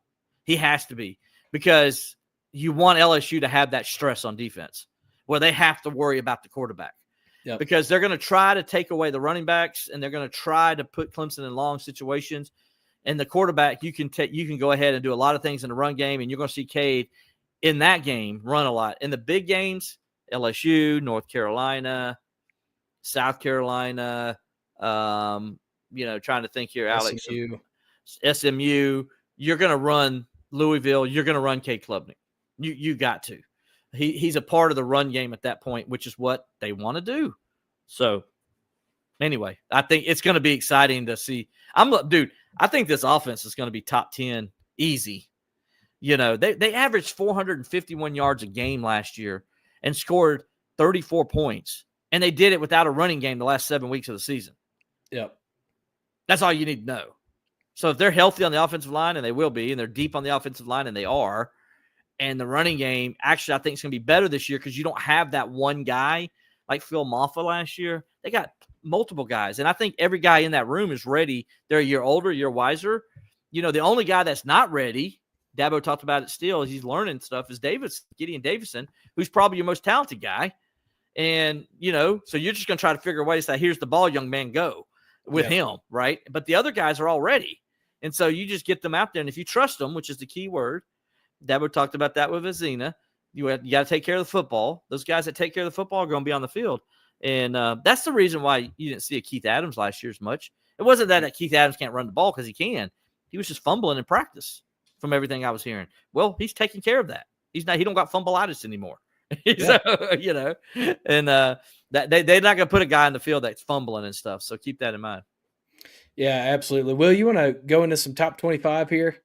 He has to be because you want LSU to have that stress on defense where they have to worry about the quarterback. Yep. Because they're going to try to take away the running backs, and they're going to try to put Clemson in long situations. And the quarterback, you can go ahead and do a lot of things in the run game, and you're going to see Cade in that game run a lot. In the big games, LSU, North Carolina, South Carolina, trying to think here, Alex. SMU, you're going to run Louisville, you're going to run Cade Klubnik. You got to. He's a part of the run game at that point, which is what they want to do. So, anyway, I think it's going to be exciting to see. I think this offense is going to be top 10 easy. They averaged 451 yards a game last year and scored 34 points. And they did it without a running game the last 7 weeks of the season. Yep. That's all you need to know. So if they're healthy on the offensive line, and they will be, and they're deep on the offensive line, and they are, and the running game, actually, I think it's going to be better this year because you don't have that one guy like Phil Maffa last year. They got multiple guys, and I think every guy in that room is ready. They're a year older, a year wiser. The only guy that's not ready, Dabo talked about it still, he's learning stuff, is Gideon Davison, who's probably your most talented guy. And, so you're just going to try to figure a way to say, here's the ball, young man, go with him, right? But the other guys are all ready. And so you just get them out there. And if you trust them, which is the key word, Dabo talked about that with Azina, you got to take care of the football. Those guys that take care of the football are going to be on the field. And that's the reason why you didn't see a Keith Adams last year as much. It wasn't that Keith Adams can't run the ball because he can. He was just fumbling in practice from everything I was hearing. Well, he's taking care of that. He don't got fumbleitis anymore. So, and that they're not going to put a guy in the field that's fumbling and stuff. So keep that in mind. Yeah, absolutely. Will, you want to go into some top 25 here?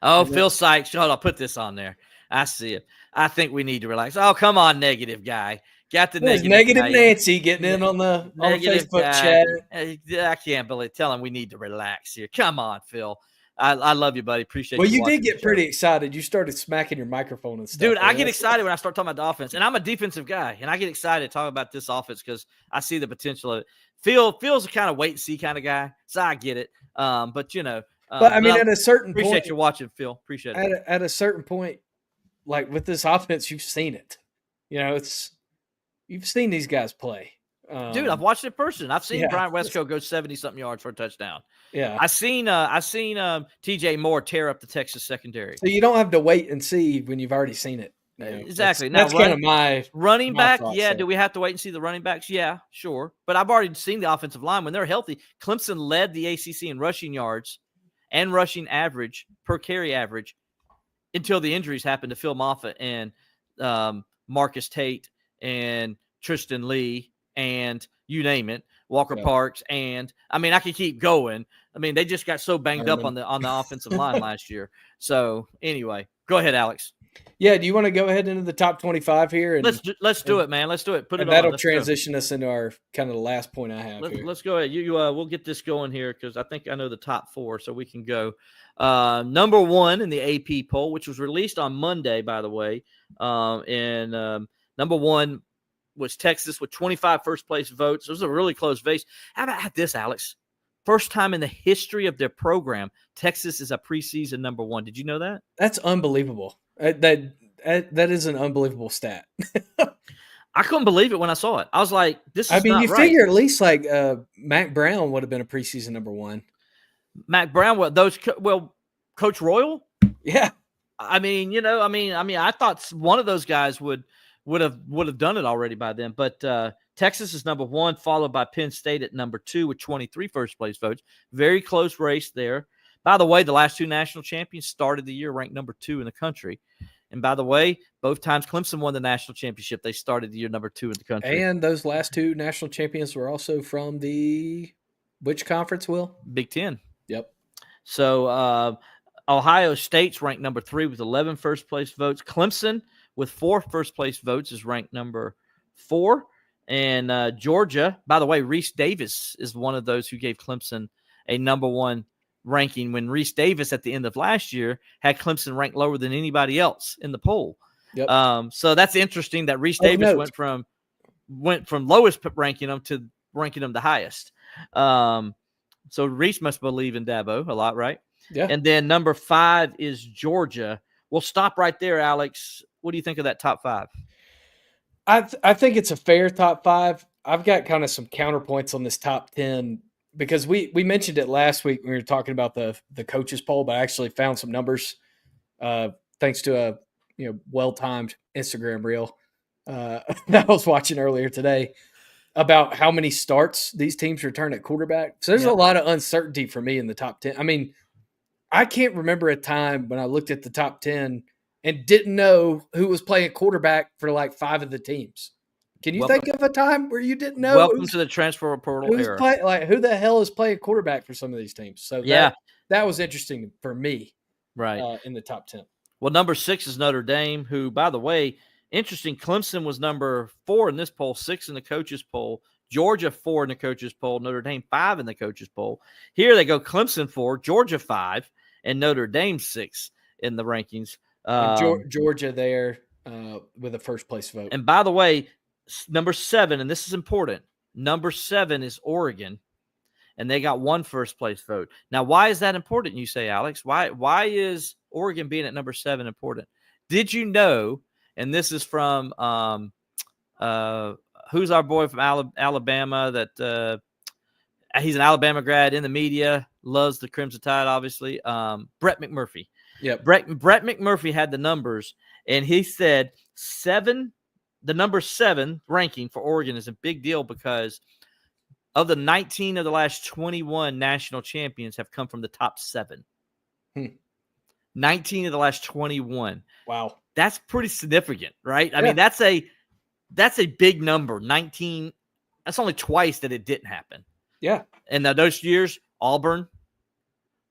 Oh, Phil Sykes. Hold on, I'll put this on there. I see it. I think we need to relax. Oh, come on, negative guy. Got the negative Nancy getting in on the Facebook chat. I can't believe. Tell him we need to relax here. Come on, Phil. I love you, buddy. Appreciate you. Well, you did get pretty excited. You started smacking your microphone and stuff. Dude, I get excited when I start talking about the offense. And I'm a defensive guy. And I get excited talking about this offense because I see the potential of it. Phil's a kind of wait and see kind of guy. So I get it. But I mean, at a certain point. Appreciate you watching, Phil. Appreciate it. At a certain point, like with this offense, you've seen it. You've seen these guys play. Dude, I've watched it in person. I've seen Brian Westco go 70-something yards for a touchdown. Yeah. I seen TJ Moore tear up the Texas secondary. So you don't have to wait and see when you've already seen it. Exactly. That's kind of my running back. Yeah. Do we have to wait and see the running backs? Yeah, sure. But I've already seen the offensive line when they're healthy. Clemson led the ACC in rushing yards and rushing average per carry average until the injuries happened to Phil Moffitt and Marcus Tate and Tristan Lee and you name it, Walker Parks. And I mean, I could keep going. I mean, they just got so banged up on the offensive line last year. So anyway, go ahead, Alex. Yeah. Do you want to go ahead into the top 25 here? And let's do it, man. Let's do it. Put it on. That'll transition us into our kind of the last point I have here. Let's go ahead. We'll get this going here because I think I know the top four, so we can go. Number one in the AP poll, which was released on Monday, by the way. And number one was Texas with 25 first-place votes. It was a really close race. How about this, Alex? First time in the history of their program, Texas is a preseason number one. Did you know that? That's unbelievable. That is an unbelievable stat. I couldn't believe it when I saw it. I was like, this is not right. I mean, you figure at least like Mac Brown would have been a preseason number one. Mac Brown, Coach Royal? Yeah. I mean, I thought one of those guys would would have done it already by then. But Texas is number 1, followed by Penn State at number 2 with 23 first-place votes. Very close race there. By the way, the last 2 national champions started the year ranked number 2 in the country. And by the way, both times Clemson won the national championship, they started the year number 2 in the country. And those last 2 national champions were also from which conference, Will? Big Ten. Yep. So Ohio State's ranked number 3 with 11 first-place votes. Clemson with 4 first-place votes is ranked number 4. And Georgia, by the way, Reese Davis is one of those who gave Clemson a number 1 ranking when Reese Davis at the end of last year had Clemson ranked lower than anybody else in the poll. Yep. So that's interesting that Reese Davis went from lowest ranking them to ranking them the highest. So Reese must believe in Dabo a lot, right? Yeah. And then number 5 is Georgia. We'll stop right there, Alex. What do you think of that top 5? I think it's a fair top 5. I've got kind of some counterpoints on this top 10 because we mentioned it last week when we were talking about the coaches poll, but I actually found some numbers thanks to a well-timed Instagram reel that I was watching earlier today about how many starts these teams return at quarterback. So there's a lot of uncertainty for me in the top 10. I mean, I can't remember a time when I looked at the top 10 and didn't know who was playing quarterback for like 5 of the teams. Can you think of a time where you didn't know? Welcome to the transfer portal era. Who the hell is playing quarterback for some of these teams? So that was interesting for me, right? In the top 10. Well, number 6 is Notre Dame, who, by the way, interesting. Clemson was number 4 in this poll, 6 in the coaches poll. Georgia 4 in the coaches poll. Notre Dame 5 in the coaches poll. Here they go: Clemson 4, Georgia 5, and Notre Dame 6 in the rankings. Georgia there with a first place vote. And by the way, number 7, and this is important, number 7 is Oregon, and they got 1 first place vote. Now, why is that important, you say, Alex? Why is Oregon being at number 7 important? Did you know, and this is from who's our boy from Alabama that he's an Alabama grad in the media, loves the Crimson Tide, obviously, Brett McMurphy. Yeah, Brett McMurphy had the numbers, and he said the number 7 ranking for Oregon is a big deal because of the 19 of the last 21 national champions have come from the top 7. 19 of the last 21. Wow. That's pretty significant, right? I mean, that's a big number. 19. That's only twice that it didn't happen. Yeah. And those years, Auburn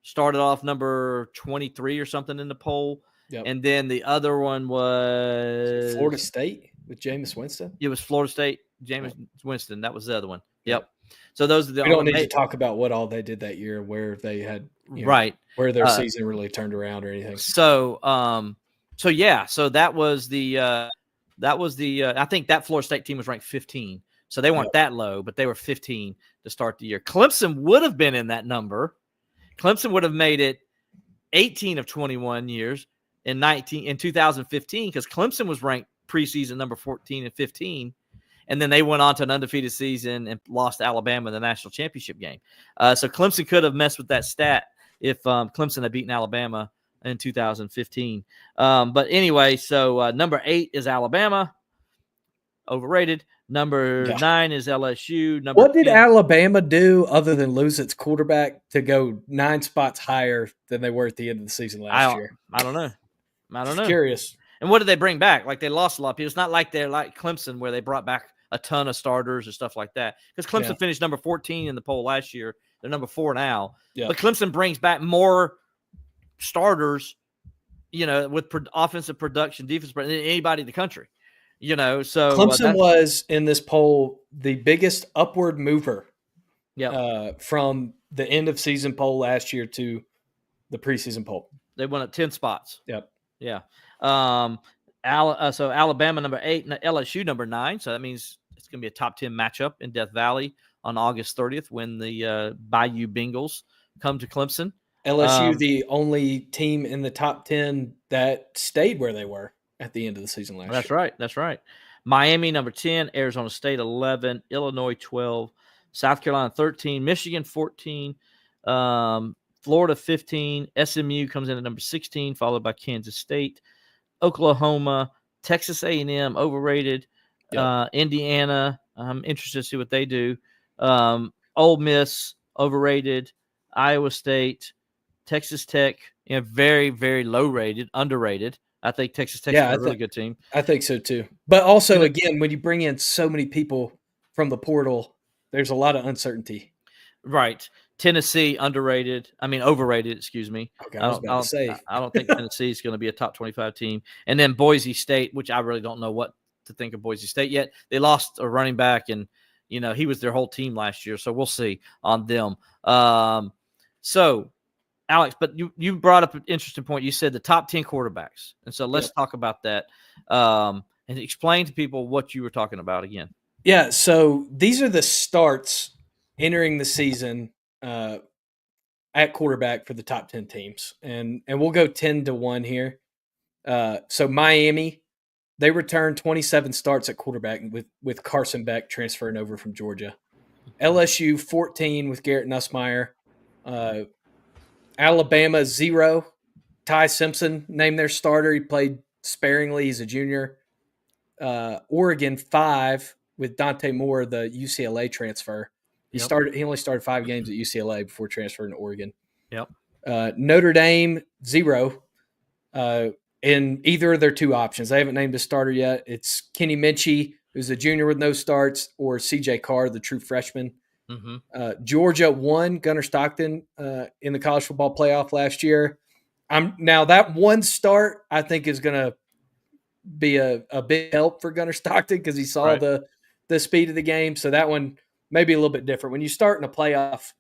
started off number 23 or something in the poll. Yep. And then the other one was Florida State with Jameis Winston. It was Florida State, Jameis Winston. That was the other one. Yep. So those are the. We don't need to talk about what all they did that year, where they had where their season really turned around or anything. So that was the I think that Florida State team was ranked 15. So they weren't that low, but they were 15 to start the year. Clemson would have been in that number. Clemson would have made it 18 of 21 years in 2015 because Clemson was ranked preseason number 14 and 15. And then they went on to an undefeated season and lost to Alabama in the national championship game. So Clemson could have messed with that stat if Clemson had beaten Alabama in 2015. But anyway, so number 8 is Alabama, overrated. Number 9 is LSU. What did Alabama do other than lose its quarterback to go 9 spots higher than they were at the end of the season last year? I don't know. Just curious. And what did they bring back? Like they lost a lot of people. It's not like they're like Clemson where they brought back a ton of starters and stuff like that. Because Clemson finished number 14 in the poll last year. They're number 4 now. Yeah. But Clemson brings back more starters, with offensive production, defense than anybody in the country. So Clemson was in this poll the biggest upward mover. From the end of season poll last year to the preseason poll. They went up 10 spots. Yep. Yeah. So Alabama number 8, LSU number 9. So that means it's going to be a top 10 matchup in Death Valley on August 30th when the Bayou Bengals come to Clemson. LSU, the only team in the top 10 that stayed where they were at the end of the season last year. That's right. Miami number 10, Arizona State 11, Illinois 12, South Carolina 13, Michigan 14, Florida 15, SMU comes in at number 16, followed by Kansas State, Oklahoma Texas A&M overrated. Yep. Indiana, I'm interested to see what they do. Ole Miss overrated. Iowa State, Texas Tech, very, very low rated, underrated. I think Texas Tech's a really good team. I think so too. But also, again, when you bring in so many people from the portal, there's a lot of uncertainty. Right. Tennessee, overrated, excuse me. Okay, I was about to say. I don't think Tennessee is going to be a top 25 team. And then Boise State, which I really don't know what to think of Boise State yet. They lost a running back, and, he was their whole team last year. So we'll see on them. So, Alex, but you brought up an interesting point. You said the top 10 quarterbacks. And so let's talk about that and explain to people what you were talking about again. Yeah, so these are the starts entering the season at quarterback for the top 10 teams. And we'll go 10-1 here. So Miami, they returned 27 starts at quarterback with Carson Beck transferring over from Georgia. LSU, 14 with Garrett Nussmeier. Alabama, 0. Ty Simpson named their starter. He played sparingly. He's a junior. Oregon, 5 with Dante Moore, the UCLA transfer. He only started 5 games at UCLA before transferring to Oregon. Yep. Notre Dame, 0 in either of their 2 options. They haven't named a starter yet. It's Kenny Minchie, who's a junior with no starts, or CJ Carr, the true freshman. Mm-hmm. Georgia won Gunnar Stockton in the college football playoff last year. Now that one start I think is going to be a big help for Gunnar Stockton because he saw the speed of the game. So that one may be a little bit different. When you start in a playoff,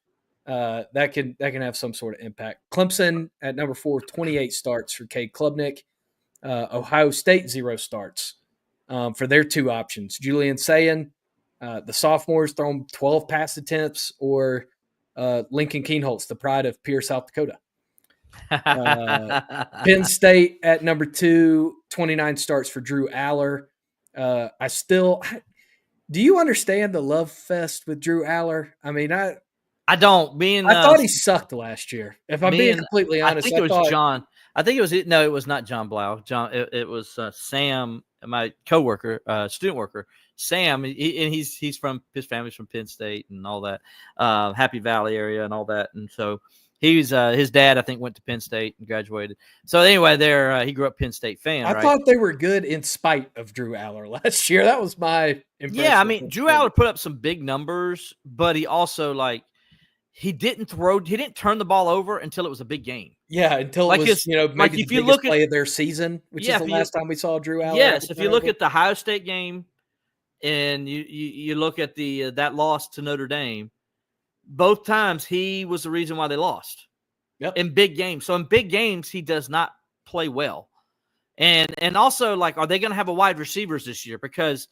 that can have some sort of impact. Clemson at number 4, 28 starts for Cade Klubnik. Ohio State, 0 starts for their 2 options. Julian Sayin, the sophomores, thrown 12 pass attempts, or Lincoln Keenholz, the pride of Pierre, South Dakota. Penn State at number 2, 29 starts for Drew Aller. Do you understand the love fest with Drew Aller? I mean, I don't. I thought he sucked last year. If I'm being completely honest, I think it was John. I think it was no, it was not John Blau. It was Sam, my coworker, student worker. Sam, he's from, his family's from Penn State and all that, Happy Valley area and all that, and so he's his dad, I think, went to Penn State and graduated. So anyway, he grew up Penn State fan. I thought they were good in spite of Drew Aller last year. That was my impression. Yeah, I mean, Drew Aller put up some big numbers, but he also he didn't turn the ball over until it was a big game. Yeah, until it was maybe the biggest play of their season, which is the last time we saw Drew Aller. Yes, if you look at the Ohio State game. And you look at that loss to Notre Dame, both times he was the reason why they lost. Yep. In big games. So in big games, he does not play well. And also, are they going to have a wide receivers this year? Because,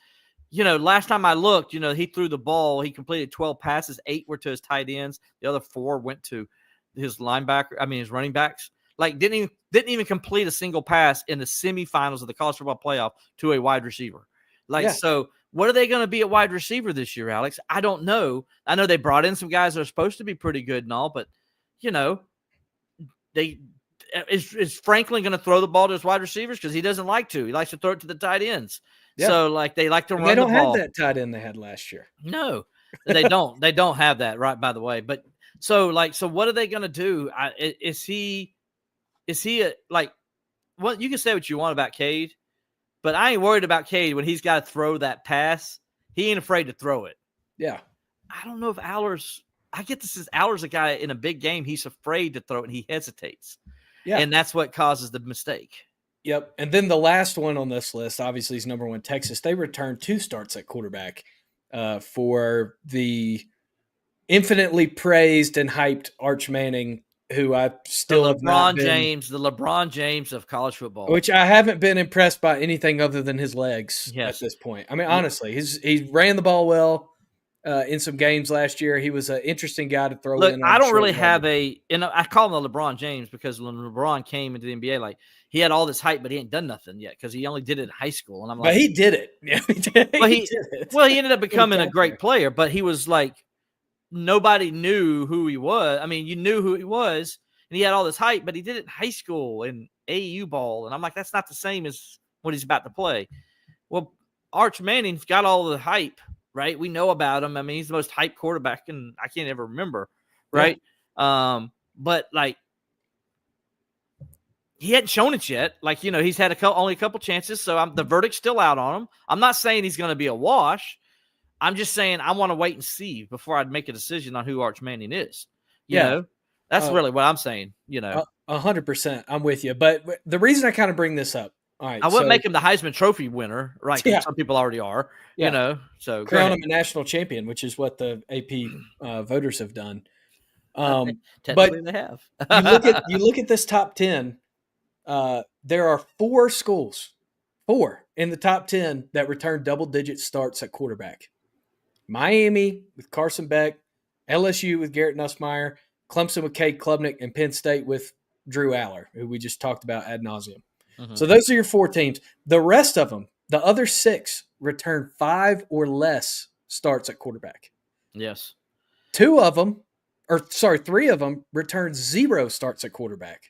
last time I looked, he threw the ball. He completed 12 passes. 8 were to his tight ends. The other 4 went to his his running backs. Didn't even complete a single pass in the semifinals of the college football playoff to a wide receiver. So what are they going to be at wide receiver this year, Alex? I don't know. I know they brought in some guys that are supposed to be pretty good and all, but, is Franklin going to throw the ball to his wide receivers? Because he doesn't like to. He likes to throw it to the tight ends. Yeah. So, they like to run the ball. They don't have that tight end they had last year. No, they don't. They don't have that, right, by the way. But, so what are they going to do? Is he well, you can say what you want about Cade. But I ain't worried about Cade when he's got to throw that pass. He ain't afraid to throw it. Yeah. I don't know if I get this as Aller's a guy in a big game. He's afraid to throw it and he hesitates. Yeah. And that's what causes the mistake. Yep. And then the last one on this list, obviously, is number 1, Texas. They returned 2 starts at quarterback for the infinitely praised and hyped Arch Manning, who I still have not been, the LeBron James of college football, which I haven't been impressed by anything other than his legs at this point. I mean, honestly, he ran the ball well in some games last year. He was an interesting guy to throw in. I don't really have I call him the LeBron James because when LeBron came into the NBA, he had all this hype, but he ain't done nothing yet because he only did it in high school. And I'm like, but he did it. Yeah, he did. Well, he ended up becoming a great player, but he was nobody knew who he was. I mean, you knew who he was, and he had all this hype, but he did it in high school and AAU ball. And I'm like, that's not the same as what he's about to play. Well, Arch Manning's got all the hype, right? We know about him. I mean, he's the most hyped quarterback, and I can't ever remember, right? Yeah. But like, he hadn't shown it yet. Like, he's had only a couple chances, so the verdict's still out on him. I'm not saying he's going to be a wash. I'm just saying I want to wait and see before I'd make a decision on who Arch Manning is. You know, that's really what I'm saying. 100%. I'm with you. But the reason I kind of bring this up, all right, I wouldn't make him the Heisman Trophy winner, right? Yeah. Some people already are. So crown him a national champion, which is what the AP voters have done. Technically, they have. you look at this top 10. There are 4 schools in the top 10 that return double-digit starts at quarterback. Miami with Carson Beck, LSU with Garrett Nussmeier, Clemson with Cade Klubnik, and Penn State with Drew Aller, who we just talked about ad nauseum. Mm-hmm. So those are your 4 teams. The rest of them, the other 6, return 5 or less starts at quarterback. Yes. 3 of them return 0 starts at quarterback.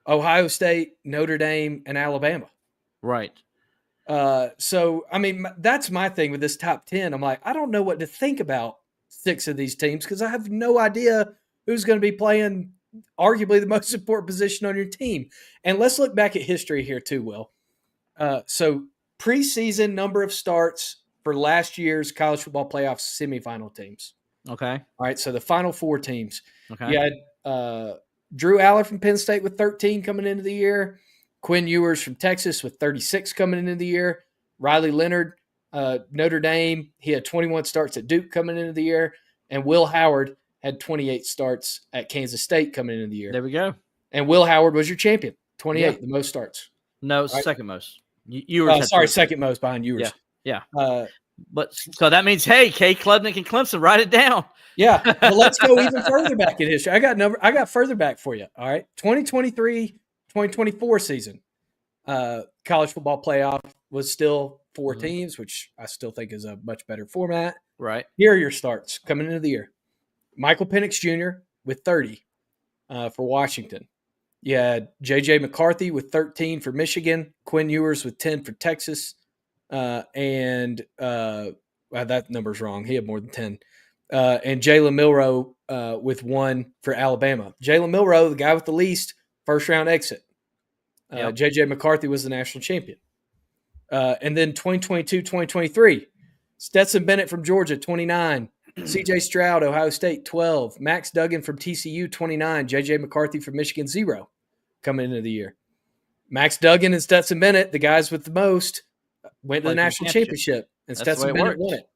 Ohio State, Notre Dame, and Alabama. Right. So, I mean, that's my thing with this top 10. I'm like, I don't know what to think about 6 of these teams because I have no idea who's going to be playing arguably the most important position on your team. And let's look back at history here too, Will. So preseason number of starts for last year's college football playoff semifinal teams. Okay. All right, so the final 4 teams. Okay. You had Drew Aller from Penn State with 13 coming into the year. Quinn Ewers from Texas with 36 coming into the year. Riley Leonard, Notre Dame, he had 21 starts at Duke coming into the year. And Will Howard had 28 starts at Kansas State coming into the year. There we go. And Will Howard was your champion, 28, the most starts. No, right? Second most. Second most behind Ewers. Yeah. But so that means, hey, Cade Klubnik and Clemson, write it down. Yeah. Well, let's go even further back in history. I got further back for you. All right. 2023-2024 season. College football playoff was still 4 teams, which I still think is a much better format. Right. Here are your starts coming into the year. Michael Penix Jr. with 30 for Washington. You had J.J. McCarthy with 13 for Michigan. Quinn Ewers with 10 for Texas. And that number's wrong. He had more than 10. And Jalen Milroe with 1 for Alabama. Jalen Milroe, the guy with the least, first-round exit. J.J. McCarthy was the national champion. And then 2022-2023, Stetson Bennett from Georgia, 29. C.J. Stroud, Ohio State, 12. Max Duggan from TCU, 29. J.J. McCarthy from Michigan, 0 coming into the year. Max Duggan and Stetson Bennett, the guys with the most, went to the national championship, and Stetson Bennett won it.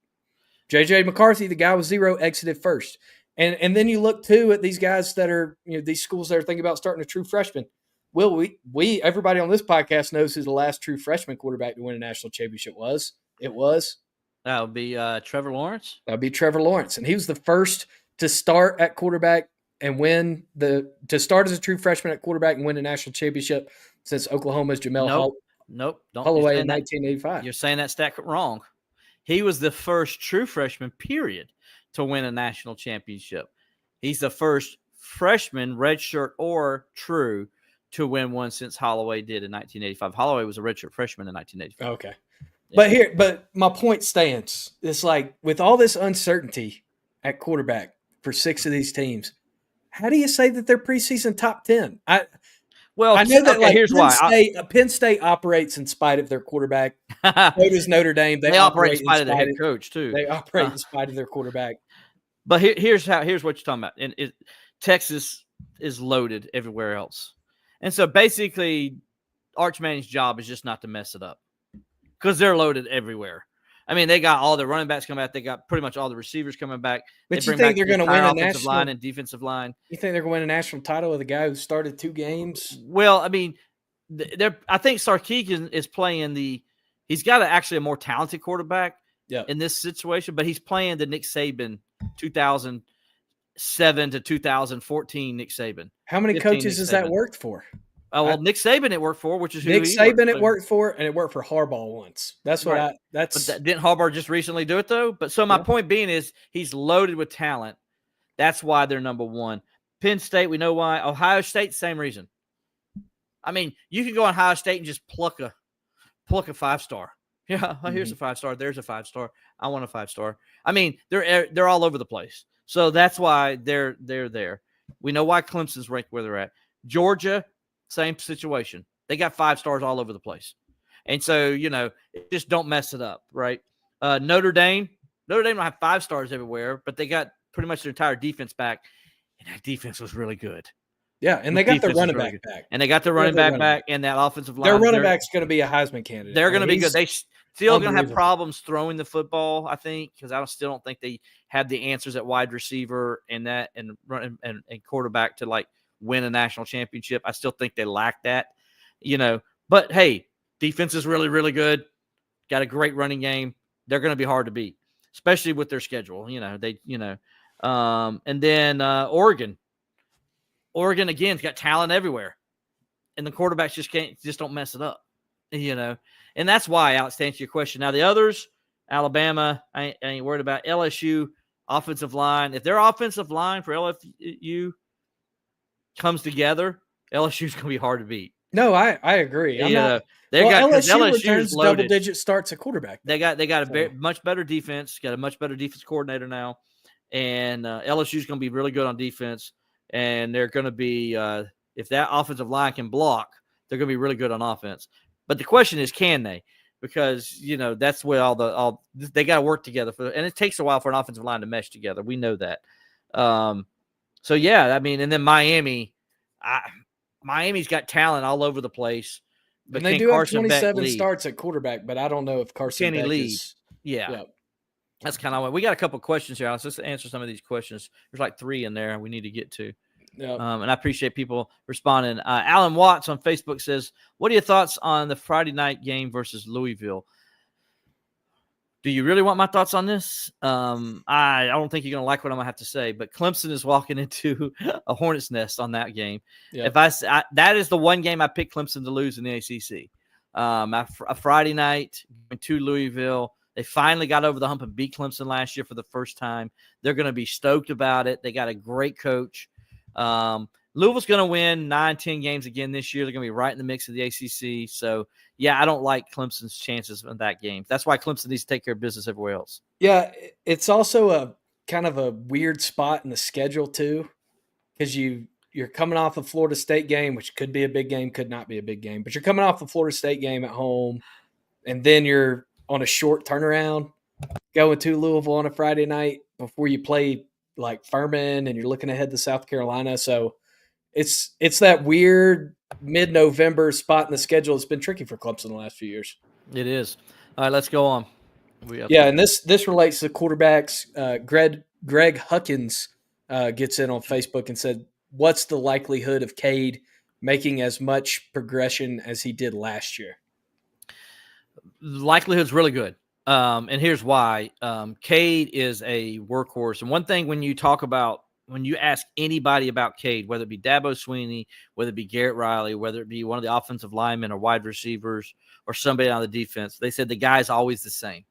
J.J. McCarthy, the guy with 0, exited first. And then you look, too, at these guys that are, these schools that are thinking about starting a true freshman. Will, we everybody on this podcast knows who the last true freshman quarterback to win a national championship was. It was. That would be Trevor Lawrence. That would be Trevor Lawrence. And he was the first to start at quarterback and to start as a true freshman at quarterback and win a national championship since Oklahoma's Jamel Holloway in 1985. You're saying that stat wrong. He was the first true freshman, period, to win a national championship. He's the first freshman, redshirt or true, to win one since Holloway did in 1985. Holloway was a redshirt freshman in 1985. Okay. Yeah. But my point stands. It's like with all this uncertainty at quarterback for 6 of these teams, how do you say that they're preseason top 10? I know that here's why. Penn State operates in spite of their quarterback. So does Notre Dame. They operate in spite of their head coach too. They operate in spite of their quarterback. But here's what you're talking about. And Texas is loaded everywhere else. And so basically Arch Manning's job is just not to mess it up because they're loaded everywhere. I mean, they got all the running backs coming back. They got pretty much all the receivers coming back. But you think they're going to win a offensive line and defensive line? You think they're going to win a national title with a guy who started 2 games? Well, I mean, I think Sarkisian is playing he's got actually a more talented quarterback in this situation, but he's playing the Nick Saban 2007 to 2014 Nick Saban. How many coaches has that worked for? Oh, well, Nick Saban it worked for, which is Nick Saban it worked for, and it worked for Harbaugh once. That's what But didn't Harbaugh just recently do it though? But so my point being is he's loaded with talent. That's why they're number 1. Penn State, we know why. Ohio State, same reason. I mean, you can go on Ohio State and just pluck a pluck a 5-star. Yeah, here's a 5-star. There's a 5-star. I want a 5-star. I mean, they're all over the place. So that's why they're there. We know why Clemson's ranked where they're at. Georgia, same situation. They got 5 stars all over the place. And so, just don't mess it up, right? Notre Dame don't have 5 stars everywhere, but they got pretty much their entire defense back. And that defense was really good. Yeah, and they got their running back back. And they got their running back and that offensive line. Their running back's going to be a Heisman candidate. They're going to be good. They still going to have problems throwing the football, I think, because I still don't think they have the answers at wide receiver and quarterback to like win a national championship. I still think they lack that, But hey, defense is really, really good. Got a great running game. They're going to be hard to beat, especially with their schedule. And then Oregon. Oregon again's got talent everywhere, and the quarterbacks just don't mess it up, And that's why, Alex, to answer your question. Now the others, Alabama, I ain't worried about. LSU offensive line. If their offensive line for LSU comes together, LSU's going to be hard to beat. No, I agree. LSU returns double-digit starts at quarterback. They got a much better defense. Got a much better defense coordinator now, and LSU's going to be really good on defense. And they're going to be, if that offensive line can block, they're going to be really good on offense. But the question is, can they? Because that's where they got to work together and it takes a while for an offensive line to mesh together. We know that. So yeah, I mean, and then Miami's got talent all over the place. But and they do have 27 starts at quarterback, but I don't know if Carson Beck is. Yeah. That's kind of what we got. A couple of questions here. Let's just answer some of these questions. There's like 3 in there we need to get to. Yep. And I appreciate people responding. Alan Watts on Facebook says, what are your thoughts on the Friday night game versus Louisville? Do you really want my thoughts on this? I don't think you're going to like what I'm going to have to say, but Clemson is walking into a hornet's nest on that game. Yep. That is the one game I picked Clemson to lose in the ACC. A Friday night to Louisville. They finally got over the hump and beat Clemson last year for the first time. They're going to be stoked about it. They got a great coach. Louisville's going to win 9-10 games again this year. They're going to be right in the mix of the ACC. So, yeah, I don't like Clemson's chances in that game. That's why Clemson needs to take care of business everywhere else. Yeah, it's also a kind of a weird spot in the schedule too, because you're coming off a Florida State game, which could be a big game, could not be a big game. But you're coming off a Florida State game at home, and then you're on a short turnaround, going to Louisville on a Friday night before you play like Furman, and you're looking ahead to South Carolina. So it's that weird mid-November spot in the schedule. It's been tricky for Clemson the last few years. It is. All right, let's go on. And this relates to quarterbacks. Greg Huckins gets in on Facebook and said, what's the likelihood of Cade making as much progression as he did last year? The likelihood's really good. And here's why. Cade is a workhorse. And one thing when you ask anybody about Cade, whether it be Dabo Sweeney, whether it be Garrett Riley, whether it be one of the offensive linemen or wide receivers or somebody on the defense, they said the guy's always the same.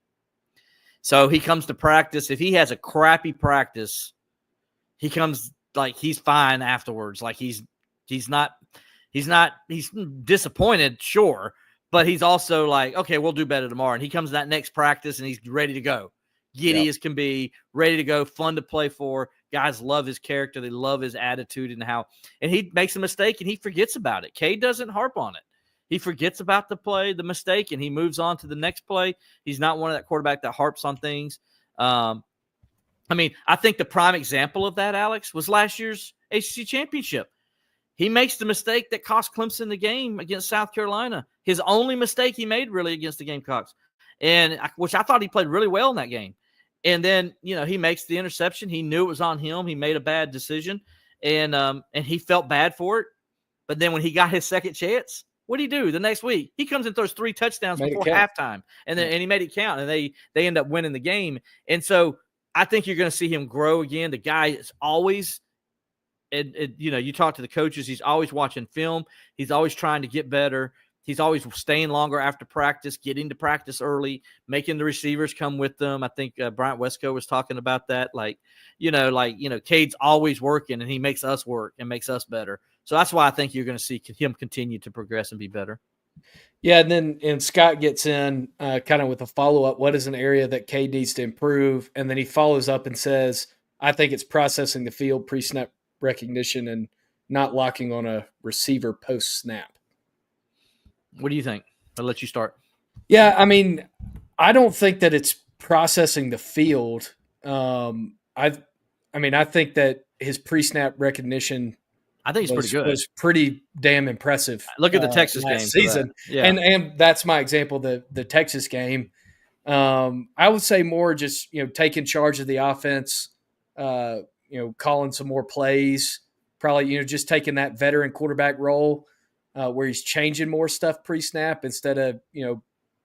So he comes to practice. If he has a crappy practice, he comes like he's fine afterwards. Like he's disappointed, sure. But he's also like, okay, we'll do better tomorrow. And he comes to that next practice and he's ready to go. Giddy as can be, ready to go, fun to play for. Guys love his character. They love his attitude and he makes a mistake and he forgets about it. Cade doesn't harp on it. He forgets about the mistake, and he moves on to the next play. He's not one of that quarterback that harps on things. I think the prime example of that, Alex, was last year's ACC championship. He makes the mistake that cost Clemson the game against South Carolina. His only mistake he made really against the Gamecocks, which I thought he played really well in that game. And then, he makes the interception. He knew it was on him. He made a bad decision, and he felt bad for it. But then when he got his second chance, what did he do the next week? He comes and throws 3 touchdowns before halftime, and he made it count, and they end up winning the game. And so I think you're going to see him grow again. The guy is always – you talk to the coaches, he's always watching film. He's always trying to get better. He's always staying longer after practice, getting to practice early, making the receivers come with them. I think Bryant Wesco was talking about that. Cade's always working, and he makes us work and makes us better. So that's why I think you're going to see him continue to progress and be better. Yeah, and Scott gets in kind of with a follow-up. What is an area that Cade needs to improve? And then he follows up and says, I think it's processing the field, pre-snap recognition, and not locking on a receiver post-snap. What do you think? I'll let you start. Yeah, I mean, I don't think that it's processing the field. I think that his pre-snap recognition I think he's pretty good. Was pretty damn impressive. Look at the Texas game season, yeah. And that's my example. The Texas game, I would say more just taking charge of the offense, calling some more plays, probably just taking that veteran quarterback role where he's changing more stuff pre-snap instead of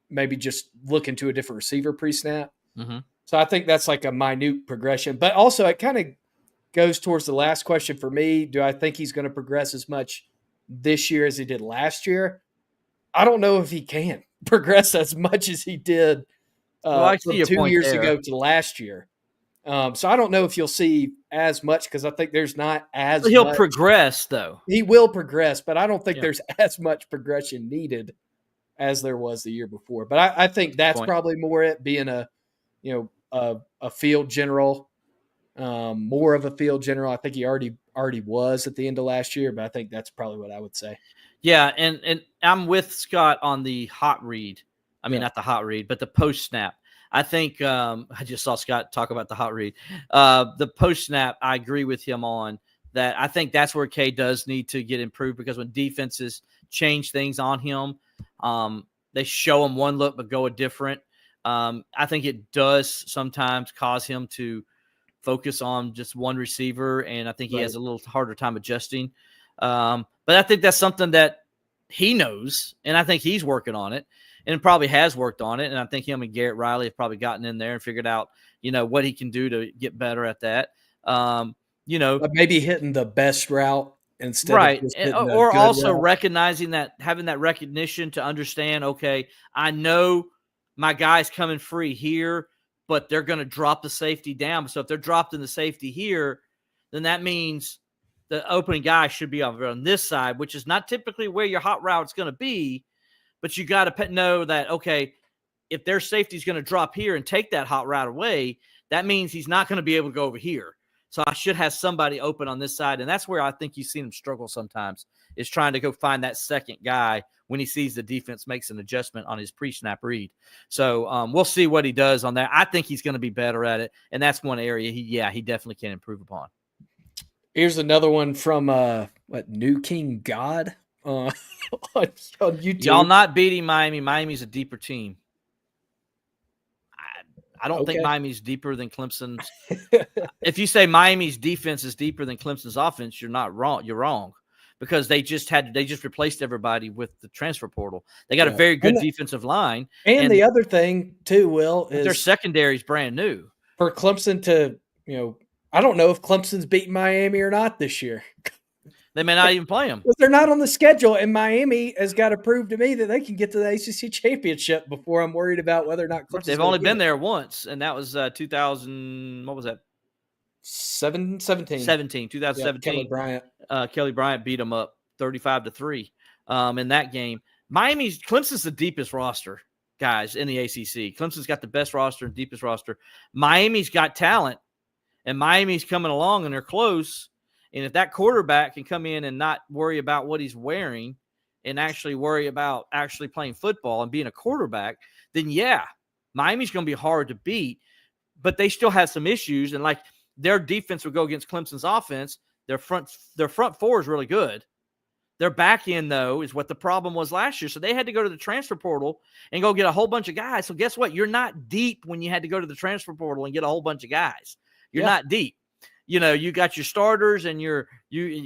maybe just looking to a different receiver pre-snap. Mm-hmm. So I think that's like a minute progression, but also it kind of goes towards the last question for me. Do I think he's going to progress as much this year as he did last year? I don't know if he can progress as much as he did from 2 years ago to last year. So I don't know if you'll see as much because I think there's not as he'll much. Progress, though. He will progress, but I don't think there's as much progression needed as there was the year before. But I think that's probably more it being a field general. More of a field general. I think he already was at the end of last year, but I think that's probably what I would say. Yeah, and I'm with Scott on the hot read. I mean, not the hot read, but the post snap. I think I just saw Scott talk about the hot read. The post snap, I agree with him on that. I think that's where Cade does need to get improved because when defenses change things on him, they show him one look but go a different. I think it does sometimes cause him to focus on just one receiver, and I think he has a little harder time adjusting. But I think that's something that he knows, and I think he's working on it and probably has worked on it. And I think him and Garrett Riley have probably gotten in there and figured out, what he can do to get better at that. But maybe hitting the best route instead of just hitting or also route. recognizing that, having that recognition to understand, okay, I know my guy's coming free here, but they're going to drop the safety down. So if they're dropped in the safety here, then that means the opening guy should be on this side, which is not typically where your hot route's going to be. But you got to know that, okay, if their safety is going to drop here and take that hot route away, that means he's not going to be able to go over here. So I should have somebody open on this side. And that's where I think you've seen him struggle sometimes, is trying to go find that second guy when he sees the defense makes an adjustment on his pre-snap read. So we'll see what he does on that. I think he's going to be better at it. And that's one area he definitely can improve upon. Here's another one from New King God on YouTube. Y'all not beating Miami. Miami's a deeper team. I don't think Miami's deeper than Clemson's. If you say Miami's defense is deeper than Clemson's offense, you're not wrong. You're wrong because they just replaced everybody with the transfer portal. They got a very good defensive line. And the other thing too, Will, is their secondary is brand new. For Clemson to, I don't know if Clemson's beating Miami or not this year. They may not even play them. They're not on the schedule, and Miami has got to prove to me that they can get to the ACC championship before I'm worried about whether or not Clemson's They've only been there once, and that was 2000. What was that? 2017. 2017. Yeah, Kelly Bryant beat them up 35-3 in that game. Clemson's the deepest roster, guys, in the ACC. Clemson's got the best roster and deepest roster. Miami's got talent, and Miami's coming along, and they're close. And if that quarterback can come in and not worry about what he's wearing and actually worry about actually playing football and being a quarterback, then Miami's going to be hard to beat. But they still have some issues, and like their defense will go against Clemson's offense. Their front four is really good. Their back end, though, is what the problem was last year. So they had to go to the transfer portal and go get a whole bunch of guys. So guess what? You're not deep when you had to go to the transfer portal and get a whole bunch of guys. You're not deep. You got your starters and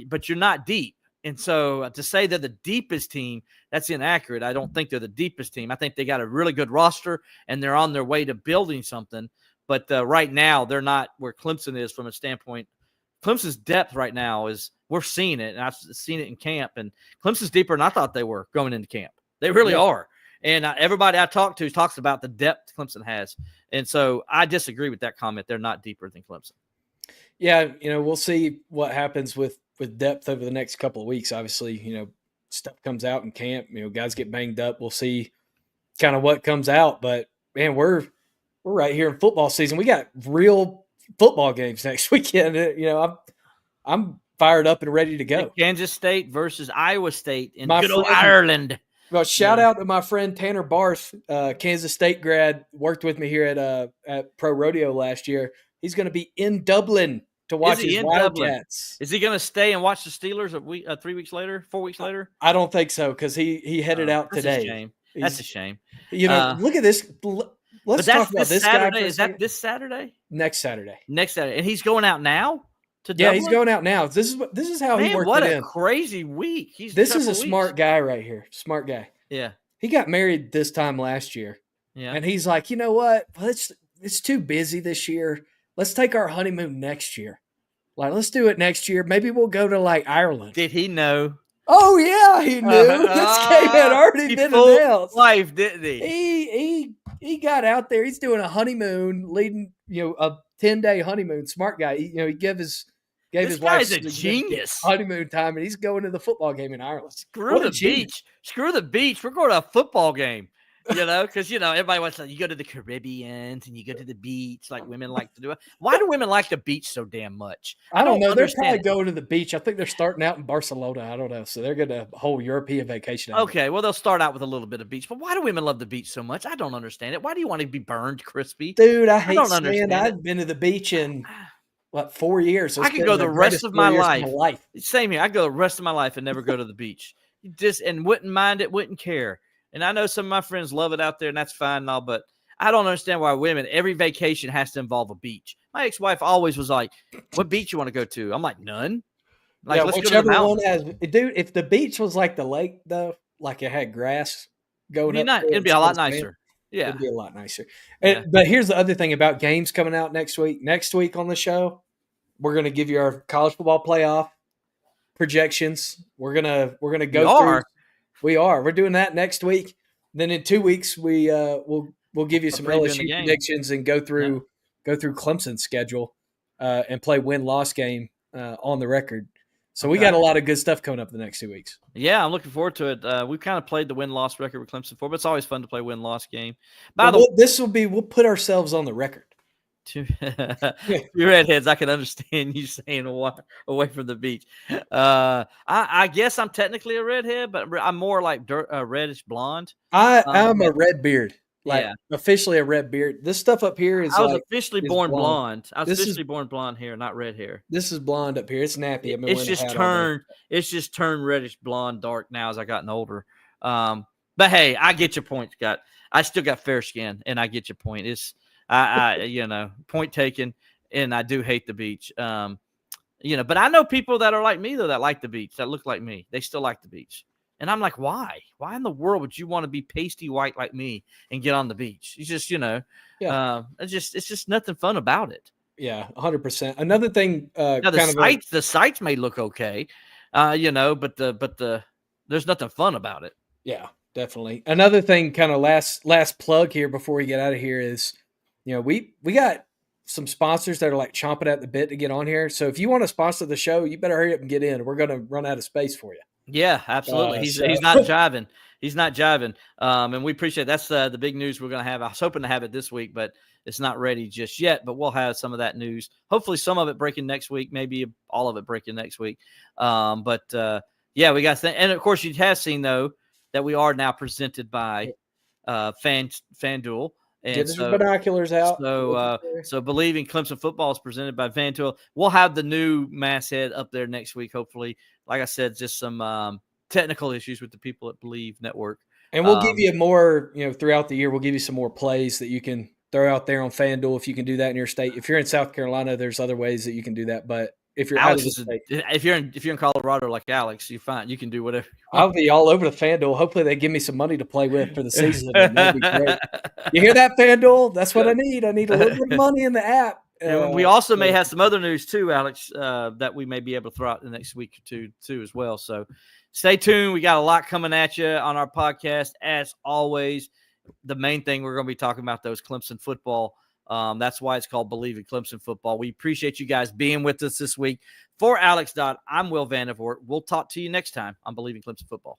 but you're not deep. And so to say they're the deepest team, that's inaccurate. I don't think they're the deepest team. I think they got a really good roster and they're on their way to building something. But right now, they're not where Clemson is from a standpoint. Clemson's depth right now we're seeing it, and I've seen it in camp. And Clemson's deeper than I thought they were going into camp. They really are. And everybody I talk to talks about the depth Clemson has. And so I disagree with that comment. They're not deeper than Clemson. Yeah, we'll see what happens with depth over the next couple of weeks. Obviously, stuff comes out in camp. Guys get banged up. We'll see kind of what comes out. But man, we're right here in football season. We got real football games next weekend. I'm fired up and ready to go. Kansas State versus Iowa State in good old Ireland. Well, shout out to my friend Tanner Barth, Kansas State grad, worked with me here at Pro Rodeo last year. He's going to be in Dublin to watch his Wildcats. Is he going to stay and watch the Steelers 4 weeks later? I don't think so, because he headed out today. That's a shame. Look at this. Let's talk about this Saturday. guy. Is that this Saturday? Next Saturday. And he's going out now. Yeah, he's going out now. This is how he worked it in. What a crazy week. This is a smart guy right here. Smart guy. Yeah. He got married this time last year. Yeah. And he's like, you know what? It's too busy this year. Let's take our honeymoon next year. Like, let's do it next year. Maybe we'll go to like Ireland. Did he know? Oh yeah, he knew. This game had already been announced. Life, didn't he? He got out there. He's doing a honeymoon, leading a 10-day honeymoon. Smart guy. He gave his wife a genius honeymoon time, and he's going to the football game in Ireland. Screw the beach. We're going to a football game. Because everybody wants to. You go to the Caribbean and you go to the beach like women like to do it. Why do women like the beach so damn much? I don't know. They're probably going to the beach. I think they're starting out in Barcelona. I don't know. So they're going to a whole European vacation. Okay, well they'll start out with a little bit of beach. But why do women love the beach so much? I don't understand it. Why do you want to be burned crispy? Dude, I hate sand. I've been to the beach in 4 years. I could go the rest of my life. Same here. I go the rest of my life and never go to the beach. And wouldn't mind it, wouldn't care. And I know some of my friends love it out there, and that's fine and all, but I don't understand why women, every vacation has to involve a beach. My ex-wife always was like, what beach you want to go to? I'm like, none. Like, let's go to the mountains. One has, dude, if the beach was like the lake, though, like it had grass going up. It'd be a lot nicer. Yeah. It'd be a lot nicer. But here's the other thing about games coming out next week. Next week on the show, we're going to give you our college football playoff projections. We're gonna go through. We are. We're doing that next week. Then in 2 weeks, we'll give you some LSU predictions and go through Clemson's schedule and play win-loss game on the record. So we got a lot of good stuff coming up the next 2 weeks. Yeah, I'm looking forward to it. We've kind of played the win-loss record with Clemson before, but it's always fun to play win-loss game. We'll put ourselves on the record. You redheads, I can understand you saying away from the beach. I guess I'm technically a redhead, but I'm more like reddish blonde. I'm a red beard, officially a red beard. This stuff up here is. I was officially born blonde. I was officially born blonde hair, not red hair. This is blonde up here. It's nappy. It's just turned reddish blonde, dark now as I gotten older. But hey, I get your point, Scott. I still got fair skin, and I get your point. It's. Point taken, and I do hate the beach. But I know people that are like me though that like the beach, that look like me. They still like the beach, and I'm like, why? Why in the world would you want to be pasty white like me and get on the beach? It's just, it's just nothing fun about it. Yeah, 100%. Another thing, now the sights may look okay, but there's nothing fun about it. Yeah, definitely. Another thing, kind of last plug here before we get out of here is. We got some sponsors that are like chomping at the bit to get on here. So if you want to sponsor the show, you better hurry up and get in. We're going to run out of space for you. Yeah, absolutely. He's not jiving. He's not jiving. And we appreciate it. That's the big news we're going to have. I was hoping to have it this week, but it's not ready just yet. But we'll have some of that news. Hopefully some of it breaking next week, maybe all of it breaking next week. We got and of course you have seen though that we are now presented by FanDuel. Get your binoculars out. So Believing Clemson Football is presented by Vandervort. We'll have the new masthead up there next week, hopefully. Like I said, just some technical issues with the people at Believe Network. And we'll give you more, throughout the year, we'll give you some more plays that you can throw out there on FanDuel if you can do that in your state. If you're in South Carolina, there's other ways that you can do that. But if you're out of the state, if you're in Colorado like Alex, you're fine. You can do whatever. I'll be all over the FanDuel. Hopefully they give me some money to play with for the season. That'd be great. You hear that, FanDuel? That's what I need. I need a little bit of money in the app. We also may have some other news too, Alex, that we may be able to throw out the next week or two too as well. So stay tuned. We got a lot coming at you on our podcast. As always, the main thing we're going to be talking about those Clemson football. That's why it's called Believe in Clemson Football. We appreciate you guys being with us this week. For Alex Dodd, I'm Will Vandervort. We'll talk to you next time on Believe in Clemson Football.